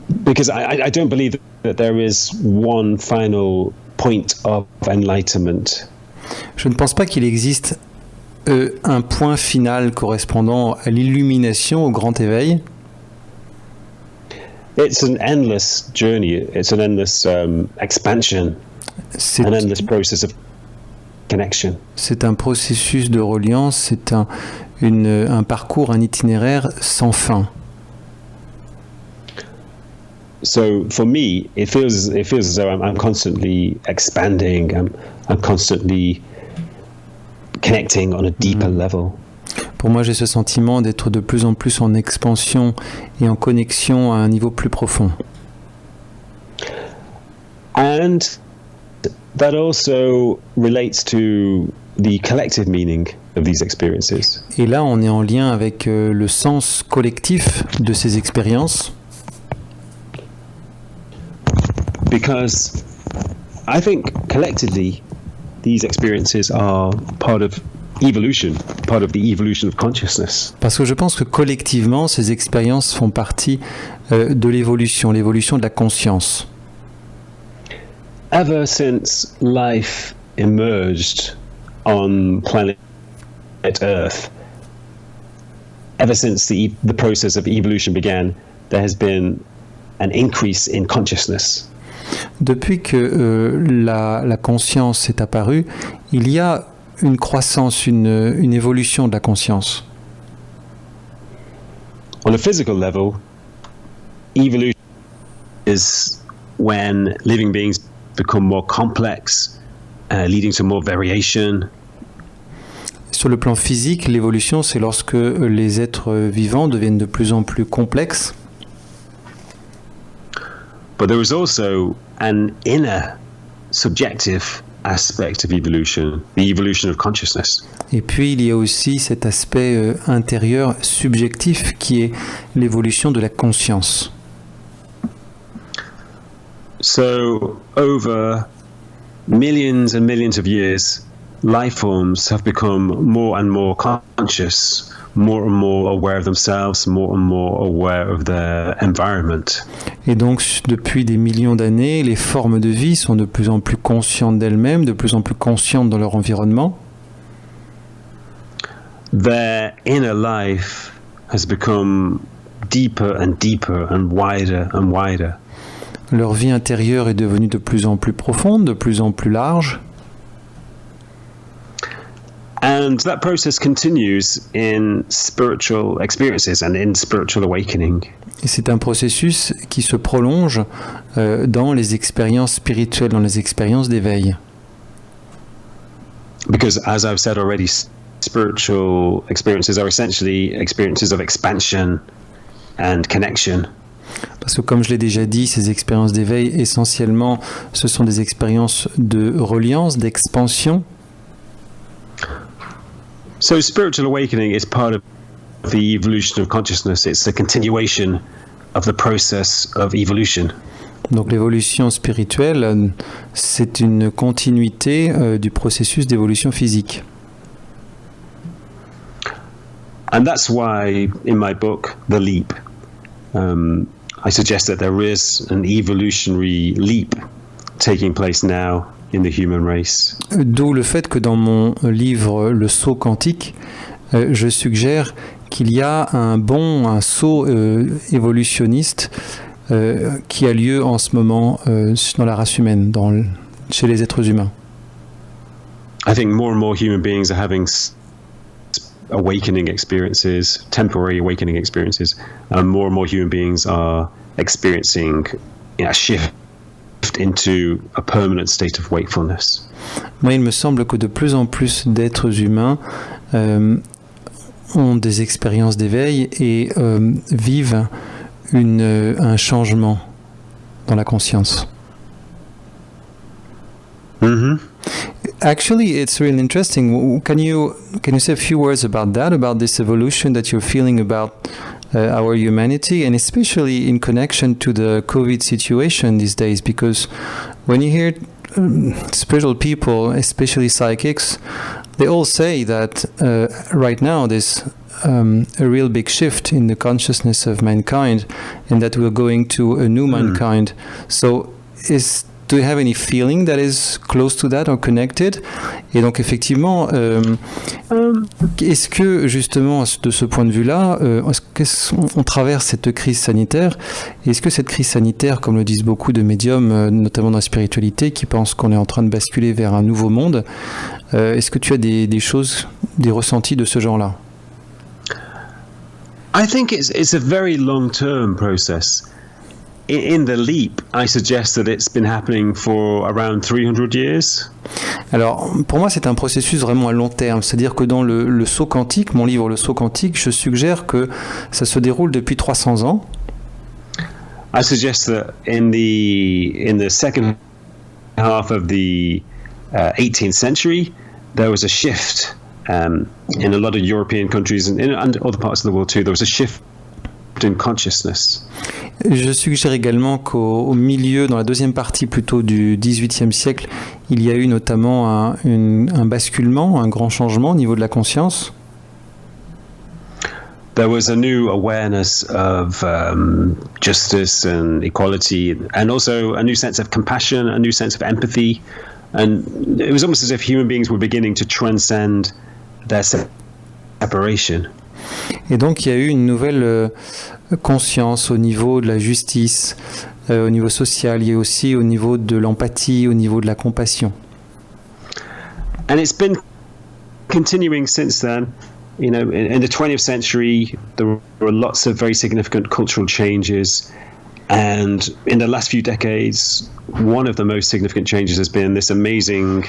Because I don't believe that there is one final point of enlightenment. Je ne pense pas qu'il existe un point final correspondant à l'illumination, au grand éveil. It's an endless journey. It's an endless expansion. An endless process of connection. C'est un processus de reliance, c'est un parcours, un itinéraire sans fin. So for me, it feels as though I'm constantly expanding. I'm constantly connecting on a deeper level. Pour moi, j'ai ce sentiment d'être de plus en plus en expansion et en connexion à un niveau plus profond. And that also relates to the collective meaning of these experiences. Et là, on est en lien avec le sens collectif de ces expériences. Because I think collectively these experiences are part of evolution, part of the evolution of consciousness. Parce que je pense que collectivement, ces expériences font partie de l'évolution de la conscience. Ever since life emerged on planet Earth, ever since the process of evolution began, there has been an increase in consciousness. Depuis que la conscience est apparue, il y a une croissance, une évolution de la conscience. On a physical level, evolution is when living beings become more complex, leading to more variation. Sur le plan physique, l'évolution, c'est lorsque les êtres vivants deviennent de plus en plus complexes. But there is also an inner subjective aspect of evolution, the evolution of consciousness. Et puis il y a aussi cet aspect intérieur subjectif qui est l'évolution de la conscience. So over millions and millions of years, life forms have become more and more conscious, more and more aware of themselves, more and more aware of their environment. Et donc, depuis des millions d'années, les formes de vie sont de plus en plus conscientes d'elles-mêmes, de plus en plus conscientes dans leur environnement. Their inner life has become deeper and deeper and wider and wider. Leur vie intérieure est devenue de plus en plus profonde, de plus en plus large. And that process continues in spiritual experiences and in spiritual awakening. Et c'est un processus qui se prolonge dans les expériences spirituelles, dans les expériences d'éveil. Because as I've said already, spiritual experiences are essentially experiences of expansion and connection. Parce que comme je l'ai déjà dit, ces expériences d'éveil, essentiellement, ce sont des expériences de reliance, d'expansion. So spiritual awakening is part of the evolution of consciousness. It's a continuation of the process of evolution. Donc l'évolution spirituelle, c'est une continuité du processus d'évolution physique. And that's why in my book, The Leap, I suggest that there is an evolutionary leap taking place now in the human race. D'où le fait que dans mon livre Le Saut quantique, je suggère qu'il y a un saut évolutionniste qui a lieu en ce moment dans la race humaine, chez les êtres humains. I think more and more human beings are having awakening experiences, temporary awakening experiences, and more human beings are experiencing a shift into a permanent state of wakefulness. Moi, il me semble que de plus en plus d'êtres humains ont des expériences d'éveil et vivent un changement dans la conscience. Mm-hmm. Actually, it's really interesting. Can you say a few words about that, about this evolution that you're feeling about our humanity, and especially in connection to the COVID situation these days? Because when you hear spiritual people, especially psychics, they all say that right now there's a real big shift in the consciousness of mankind, and that we're going to a new mankind. So do you have any feeling that is close to that or connected? Et donc effectivement, est-ce que justement de ce point de vue-là, on traverse cette crise sanitaire? Est-ce que cette crise sanitaire, comme le disent beaucoup de médiums, notamment dans la spiritualité, qui pensent qu'on est en train de basculer vers un nouveau monde, est-ce que tu as des choses, des ressentis de ce genre-là? I think it's a very long-term process. In the leap, I suggest that it's been happening for around 300 years. Alors, pour moi, c'est un processus vraiment à long terme. C'est-à-dire que dans le Saut quantique, mon livre Le Saut quantique, je suggère que ça se déroule depuis 300 ans. I suggest that in the second half of the 18th century, there was a shift in a lot of European countries and other parts of the world too. There was a shift in consciousness. Je suggère également qu'au milieu, dans la deuxième partie plutôt du XVIIIe siècle, il y a eu notamment un basculement, un grand changement au niveau de la conscience. There was a new awareness of justice and equality, and also a new sense of compassion, a new sense of empathy, and it was almost as if human beings were beginning to transcend their separation. Et donc il y a eu une nouvelle conscience au niveau de la justice, au niveau social, et aussi au niveau de l'empathie, au niveau de la compassion. And it's been continuing since then. You know, in the 20th century, there were lots of very significant cultural changes. And in the last few decades, one of the most significant changes has been this amazing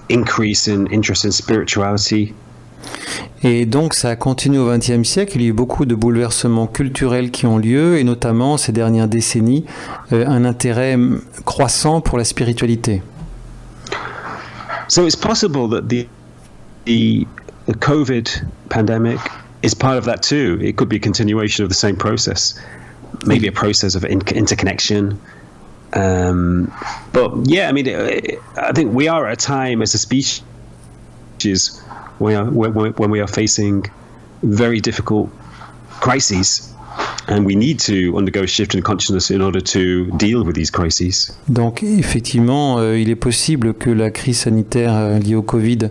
increase in interest in spirituality. Et donc ça a continué au XXe siècle, il y a eu beaucoup de bouleversements culturels qui ont lieu, et notamment ces dernières décennies, un intérêt croissant pour la spiritualité. So it's possible that the COVID pandemic is part of that too. It could be a continuation of the same process, maybe a process of interconnection. But yeah, I mean, I think we are at a time as a species when we are facing very difficult crises. And we need to undergo a shift in consciousness in order to deal with these crises. Donc effectivement, il est possible que la crise sanitaire liée au Covid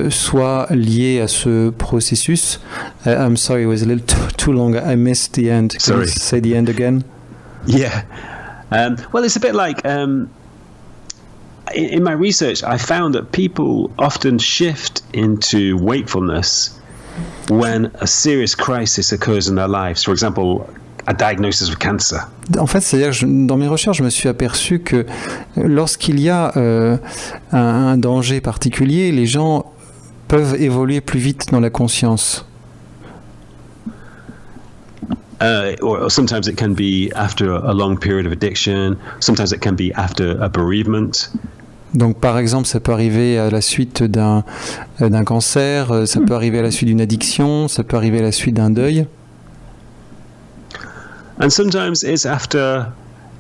soit liée à ce processus. I'm sorry, it was a little too long. I missed the end. Can you say the end again? Yeah. Well, it's a bit like in my research, I found that people often shift into wakefulness when a serious crisis occurs in their lives. For example, a diagnosis of cancer. En fait, c'est-à-dire que dans mes recherches, je me suis aperçu que lorsqu'il y a un danger particulier, les gens peuvent évoluer plus vite dans la conscience. Or sometimes it can be after a long period of addiction. Sometimes it can be after a bereavement. Donc, par exemple, ça peut arriver à la suite d'un cancer, ça peut arriver à la suite d'une addiction, ça peut arriver à la suite d'un deuil. And sometimes it's after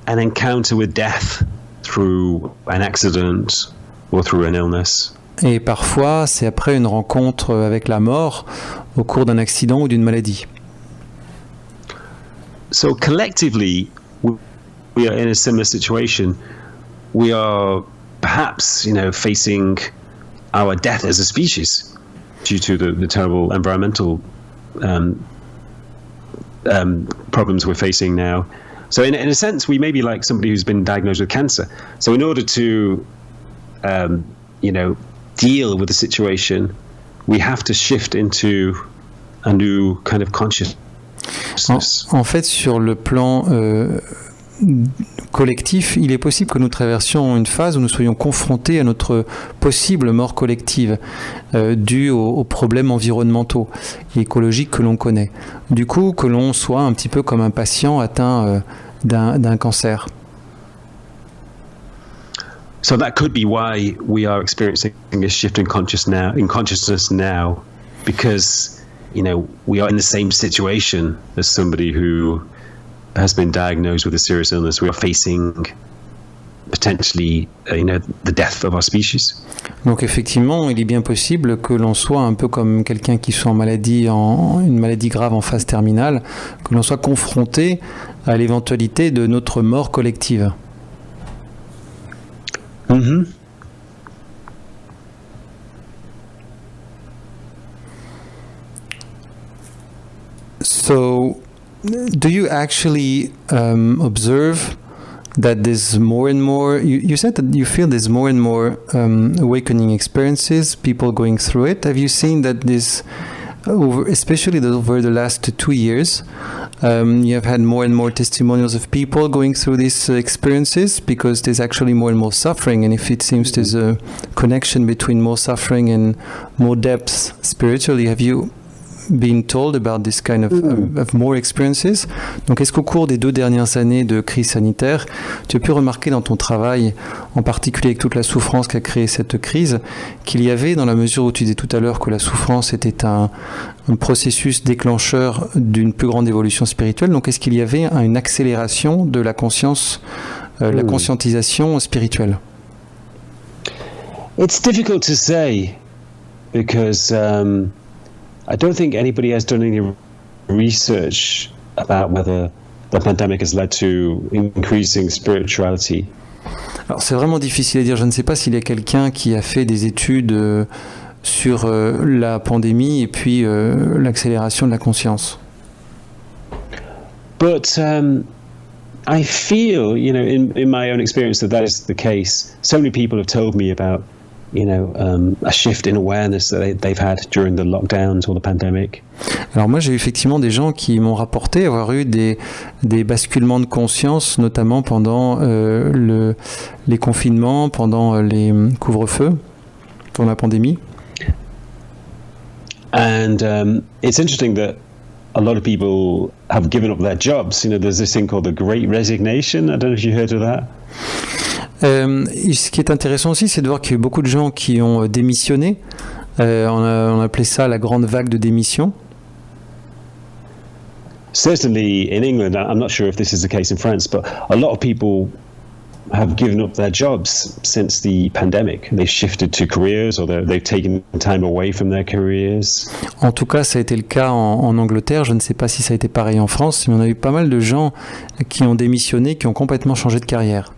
an encounter with death through an accident or through an illness. Et parfois, c'est après une rencontre avec la mort au cours d'un accident ou d'une maladie. So collectively, we are in a similar situation. We are perhaps, facing our death as a species due to the terrible environmental problems we're facing now. So in a sense, we may be like somebody who's been diagnosed with cancer. So in order to, deal with the situation, we have to shift into a new kind of consciousness. En fait, sur le plan collectif, il est possible que nous traversions une phase où nous soyons confrontés à notre possible mort collective due aux problèmes environnementaux et écologiques que l'on connaît. Du coup, que l'on soit un petit peu comme un patient atteint d'un cancer. So that could be why we are experiencing a shift in consciousness now, because we are in the same situation as somebody who has been diagnosed with a serious illness. We are facing potentially, the death of our species. Donc effectivement, il est bien possible que l'on soit un peu comme quelqu'un qui soit une maladie grave en phase terminale, que l'on soit confronté à l'éventualité de notre mort collective. Mm-hmm. So, do you actually observe that there's more and more, you said that you feel there's more and more awakening experiences, people going through it. Have you seen that this, especially over the last 2 years, you have had more and more testimonials of people going through these experiences because there's actually more and more suffering, and if it seems there's a connection between more suffering and more depth spiritually, have you been told about this kind of more experiences? Donc, est-ce qu'au cours des 2 dernières années de crise sanitaire, tu as pu remarquer dans ton travail, en particulier avec toute la souffrance qu'a créée cette crise, qu'il y avait, dans la mesure où tu disais tout à l'heure que la souffrance était un processus déclencheur d'une plus grande évolution spirituelle, donc est-ce qu'il y avait une accélération de la conscience, la conscientisation spirituelle? It's difficult to say because I don't think anybody has done any research about whether the pandemic has led to increasing spirituality. Alors c'est vraiment difficile à dire. Je ne sais pas s'il y a quelqu'un qui a fait des études sur la pandémie et puis l'accélération de la conscience. But I feel, in my own experience that is the case. So many people have told me about a shift in awareness that they've had during the lockdowns or the pandemic. Alors moi j'ai effectivement des gens qui m'ont rapporté avoir eu des basculements de conscience, notamment pendant les confinements, pendant les couvre-feux, pendant la pandémie. And it's interesting that a lot of people have given up their jobs. There's this thing called the Great Resignation. I don't know if you heard of that. Ce qui est intéressant aussi, c'est de voir qu'il y a eu beaucoup de gens qui ont démissionné. On appelait ça la grande vague de démission. Certainly in England, I'm not sure if this is the case in France, but a lot of people have given up their jobs since the pandemic. They've shifted to careers, or they've taken time away from their careers. En tout cas, ça a été le cas en Angleterre. Je ne sais pas si ça a été pareil en France, mais on a eu pas mal de gens qui ont démissionné, qui ont complètement changé de carrière.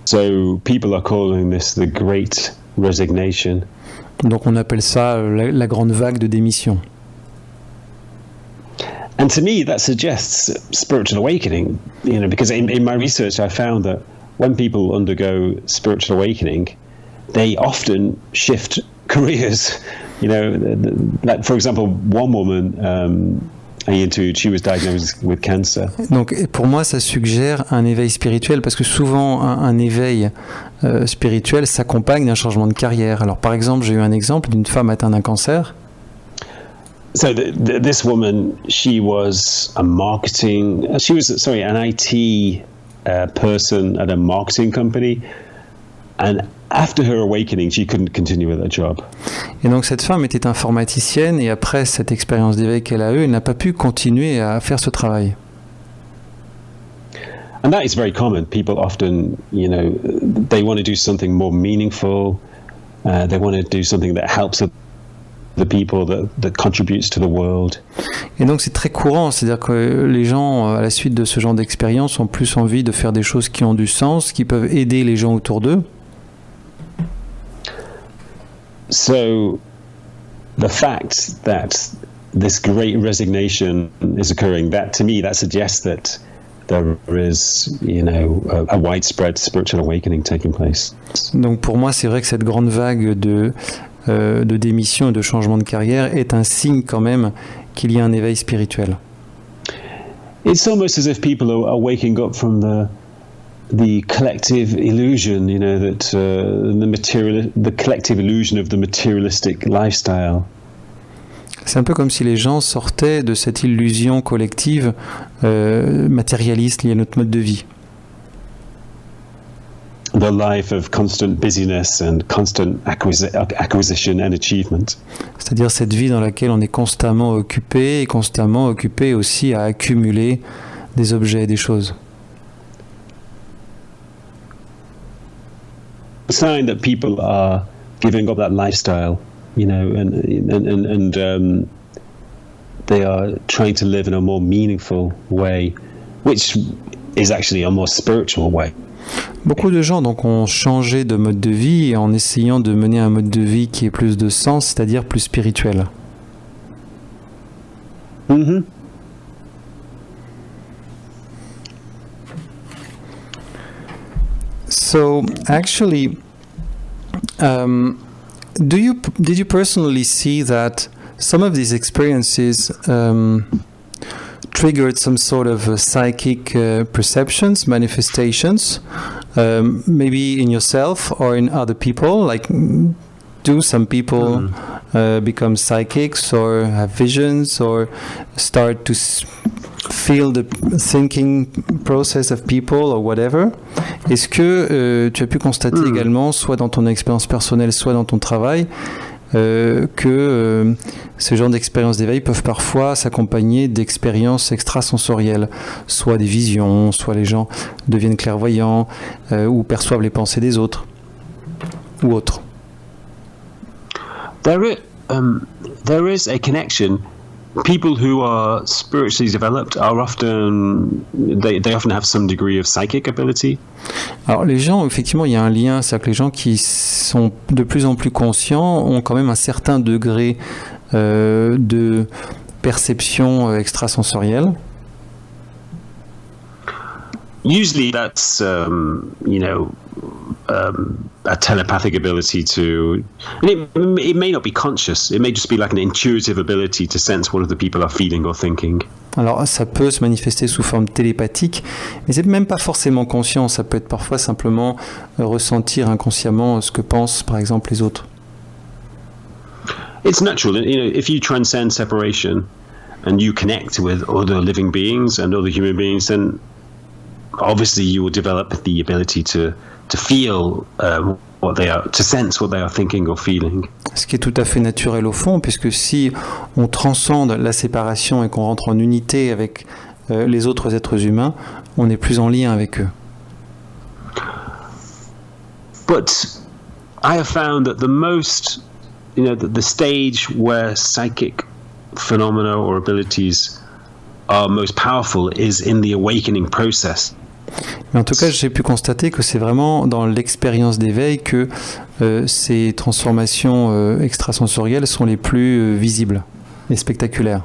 So people are calling this the Great Resignation. Donc on appelle ça la grande vague de démission. And to me, that suggests spiritual awakening, because in my research, I found that when people undergo spiritual awakening, they often shift careers. Like, for example, one woman I interviewed, she was diagnosed with cancer. Donc pour moi, ça suggère un éveil spirituel, parce que souvent un éveil spirituel s'accompagne d'un changement de carrière. Alors par exemple, j'ai eu un exemple d'une femme atteinte d'un cancer. So this woman, she was an IT person at a marketing company, and after her awakening, she couldn't continue with her job. Et donc cette femme était informaticienne, et après cette expérience d'éveil qu'elle a eue, elle n'a pas pu continuer à faire ce travail. And that is very common. People often, they want to do something more meaningful. They want to do something that helps the people, that contributes to the world. Et donc c'est très courant, c'est-à-dire que les gens, à la suite de ce genre d'expérience, ont plus envie de faire des choses qui ont du sens, qui peuvent aider les gens autour d'eux. So the fact that this great resignation is occurring, that to me, that suggests that there is, a widespread spiritual awakening taking place. Donc pour moi, c'est vrai que cette grande vague de démission et de changement de carrière est un signe quand même qu'il y a un éveil spirituel. It's almost as if people are waking up from the collective illusion, that the collective illusion of the materialistic lifestyle. C'est un peu comme si les gens sortaient de cette illusion collective matérialiste liée à notre mode de vie. The life of constant busyness and constant acquisition and achievement. C'est-à-dire cette vie dans laquelle on est constamment occupé, et constamment occupé aussi à accumuler des objets et des choses. A sign that people are giving up that lifestyle, and they are trying to live in a more meaningful way, which is actually a more spiritual way. Beaucoup de gens donc ont changé de mode de vie en essayant de mener un mode de vie qui ait plus de sens, c'est-à-dire plus spirituel. Mm-hmm. So actually, did you personally see that some of these experiences triggered some sort of psychic perceptions, manifestations, maybe in yourself or in other people? Like, do some people become psychics or have visions or start to feel the thinking process of people or whatever? Est-ce que tu as pu constater également, soit dans ton expérience personnelle, soit dans ton travail, que ce genre d'expériences d'éveil peuvent parfois s'accompagner d'expériences extrasensorielles, soit des visions, soit les gens deviennent clairvoyants ou perçoivent les pensées des autres ou autres. There is a connection. People who are spiritually developed are often have some degree of psychic ability. Alors les gens, effectivement, il y a un lien, c'est-à-dire que les gens qui sont de plus en plus conscients ont quand même un certain degré de perception extrasensorielle. Usually that's a telepathic ability to, and it may not be conscious, it may just be like an intuitive ability to sense what other people are feeling or thinking. Alors ça peut se manifester sous forme télépathique, mais c'est même pas forcément conscient, ça peut être parfois simplement ressentir inconsciemment ce que pensent par exemple les autres. It's natural, if you transcend separation and you connect with other living beings and other human beings, then obviously you will develop the ability to feel what they are, to sense what they are thinking or feeling. Ce qui est tout à fait naturel au fond, puisque si on transcende la séparation et qu'on rentre en unité avec les autres êtres humains, on est plus en lien avec eux. But I have found that the stage where psychic phenomena or abilities are most powerful is in the awakening process. Mais en tout cas, j'ai pu constater que c'est vraiment dans l'expérience d'éveil que ces transformations extrasensorielles sont les plus visibles et spectaculaires.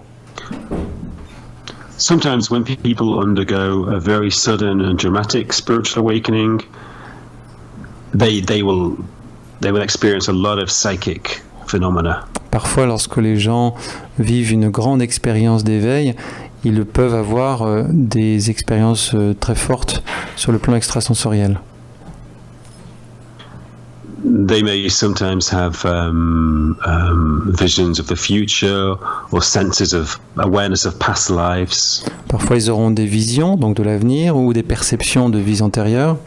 Sometimes when people undergo a very sudden and dramatic spiritual awakening, they will experience a lot of psychic phenomena. Parfois, lorsque les gens vivent une grande expérience d'éveil, ils peuvent avoir des expériences très fortes sur le plan extrasensoriel. They may sometimes have visions of the future or senses of awareness of past lives. Parfois, ils auront des visions, donc de l'avenir, ou des perceptions de vies antérieures.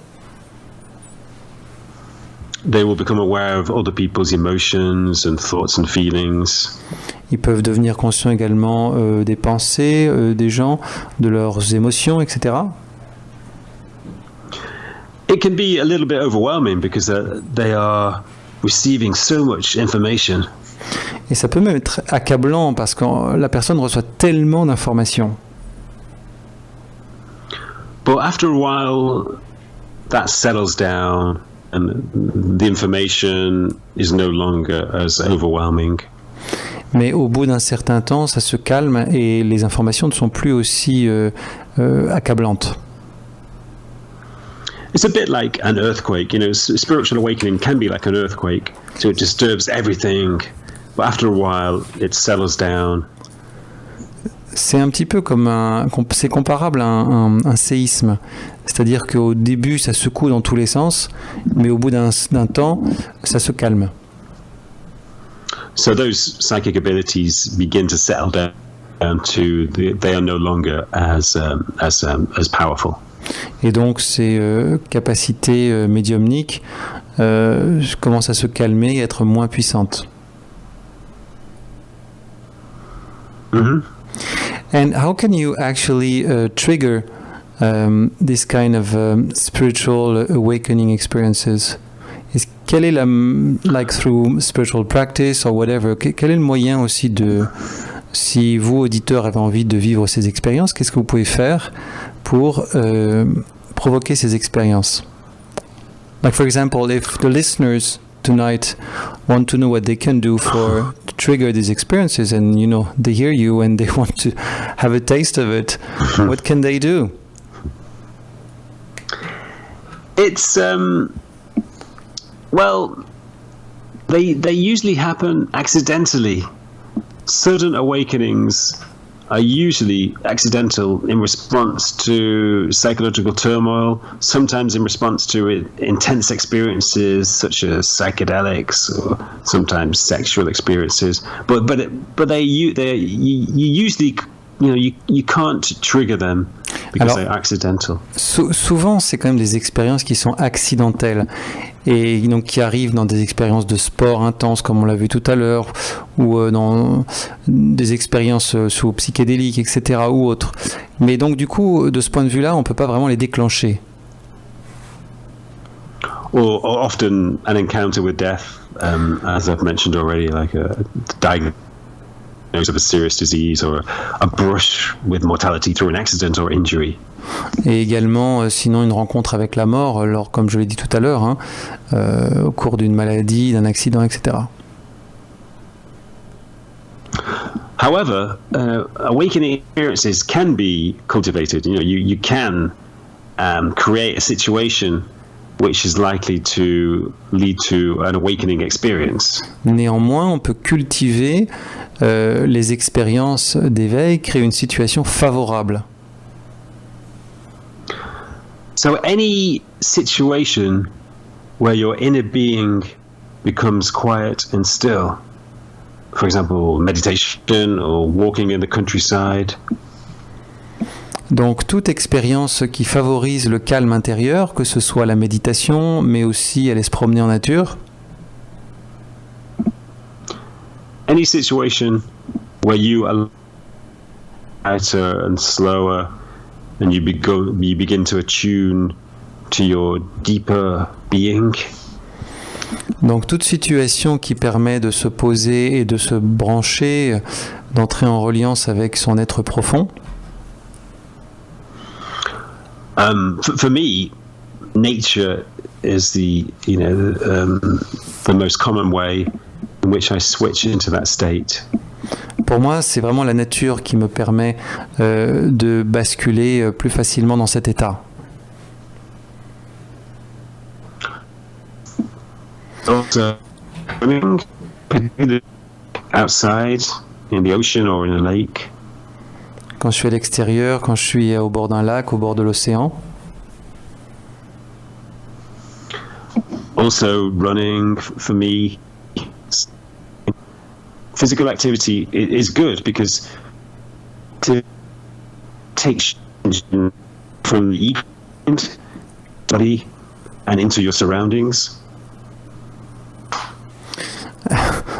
They will become aware of other people's emotions and thoughts and feelings. Ils peuvent devenir conscients également des pensées des gens, de leurs émotions, etc. It can be a little bit overwhelming because they are receiving so much information. Et ça peut même être accablant parce que la personne reçoit tellement d'informations. But after a while, that settles down and the information is no longer as overwhelming. Mais au bout d'un certain temps, ça se calme et les informations ne sont plus aussi accablantes. It's a bit like an earthquake, spiritual awakening can be like an earthquake, so it disturbs everything, but after a while, it settles down. C'est un petit peu comme c'est comparable à un séisme, c'est-à-dire qu'au début, ça secoue dans tous les sens, mais au bout d'un temps, ça se calme. So those psychic abilities begin to settle down they are no longer as powerful. Et donc ces capacités médiumniques commencent à se calmer et être moins puissantes. Mm-hmm. And how can you actually trigger this kind of spiritual awakening experiences? Quel est like through spiritual practice or whatever, quel est le moyen aussi si vous, auditeurs, avez envie de vivre ces expériences, qu'est-ce que vous pouvez faire pour provoquer ces expériences? Like for example, if the listeners tonight want to know what they can do to trigger these experiences, and they hear you and they want to have a taste of it, what can they do? It's well, they usually happen accidentally. Sudden awakenings are usually accidental in response to psychological turmoil, sometimes in response to intense experiences such as psychedelics or sometimes sexual experiences. But they usually you can't trigger them because they're accidental. Souvent, c'est quand même des expériences qui sont accidentelles et donc qui arrivent dans des expériences de sport intenses comme on l'a vu tout à l'heure, ou dans des expériences sous psychédéliques, etc. ou autres. Mais donc du coup, de ce point de vue-là, on ne peut pas vraiment les déclencher. Or often an encounter with death, as I've mentioned already, like a diagnosis of a serious disease or a brush with mortality through an accident or injury. Et également, sinon, une rencontre avec la mort, comme je l'ai dit tout à l'heure, au cours d'une maladie, d'un accident, etc. However, awakening experiences can be cultivated. You can create a situation which is likely to lead to an awakening experience. Néanmoins, on peut cultiver les expériences d'éveil, créer une situation favorable. So any situation where your inner being becomes quiet and still, for example, meditation or walking in the countryside. Donc toute expérience qui favorise le calme intérieur, que ce soit la méditation, mais aussi aller se promener en nature. Any situation where you are lighter and slower and you begin to attune to your deeper being. Donc toute situation qui permet de se poser et de se brancher, d'entrer en reliance avec son être profond. For me, nature is the most common way in which I switch into that state. Pour moi, c'est vraiment la nature qui me permet de basculer plus facilement dans cet état. Outside, in the ocean or in a lake. Quand je suis à l'extérieur, quand je suis au bord d'un lac, au bord de l'océan. Also, running for me, physical activity is good because to take from the body and into your surroundings.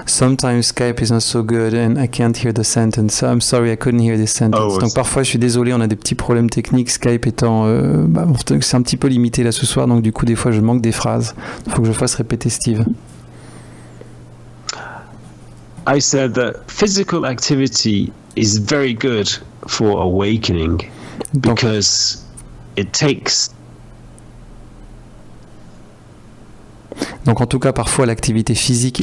Sometimes Skype is not so good and I can't hear the sentence. I'm sorry, I couldn't hear this sentence. Donc parfois, je suis désolé, on a des petits problèmes techniques. Skype étant, c'est un petit peu limité là ce soir, donc du coup, des fois, je manque des phrases. Il faut que je fasse répéter Steve. I said that physical activity is very good for awakening because it takes. Donc en tout cas, parfois l'activité physique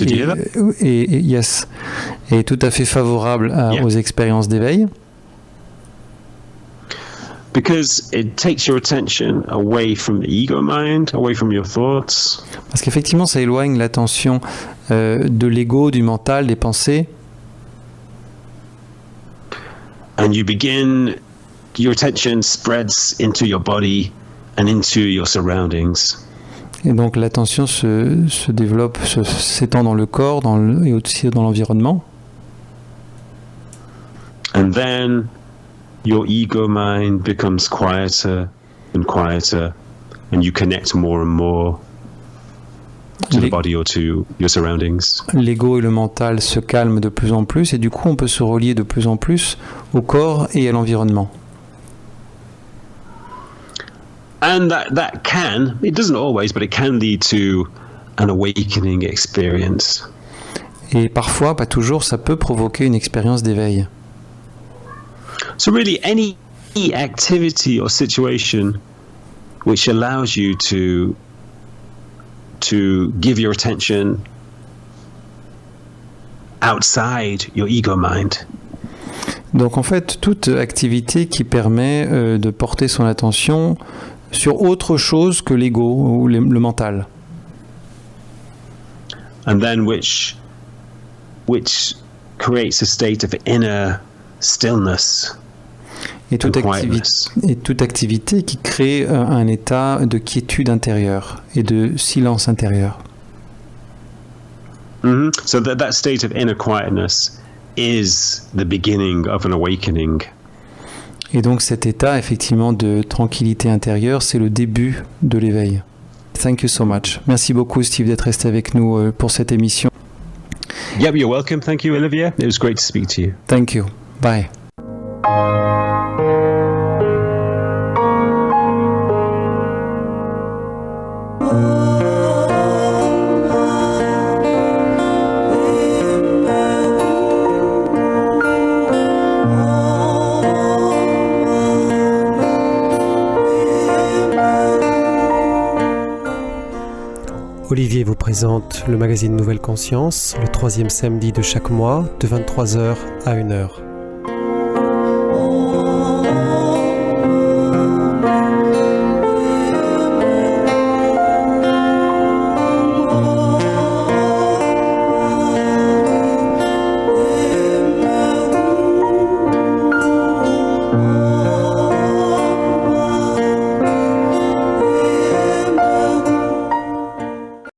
est tout à fait favorable aux expériences d'éveil. Because it takes your attention away from the ego mind, away from your thoughts. Parce qu'effectivement, ça éloigne l'attention de l'ego, du mental, des pensées. And your attention spreads into your body and into your surroundings. Et donc l'attention se développe, s'étend dans le corps et aussi dans l'environnement. And then your ego mind becomes quieter and quieter, and you connect more and more to the body or to your surroundings. L'ego et le mental se calment de plus en plus, et du coup on peut se relier de plus en plus au corps et à l'environnement. And that can, it doesn't always, but it can lead to an awakening experience. Et parfois, pas toujours, ça peut provoquer une expérience d'éveil. So really any activity or situation which allows you to give your attention outside your ego mind. Donc en fait, toute activité qui permet de porter son attention sur autre chose que l'ego ou le mental. And then which creates a state of inner stillness. Et toute activité qui crée un état de quiétude intérieure et de silence intérieur. Mm-hmm. So that state of inner quietness is the beginning of an awakening. Et donc cet état effectivement de tranquillité intérieure, c'est le début de l'éveil. Thank you so much. Merci beaucoup Steve d'être resté avec nous pour cette émission. Yeah, you're welcome. Thank you, Olivier. It was great to speak to you. Thank you. Bye. Olivier vous présente le magazine Nouvelle Conscience, le 3e samedi de chaque mois, de 23h à 1h.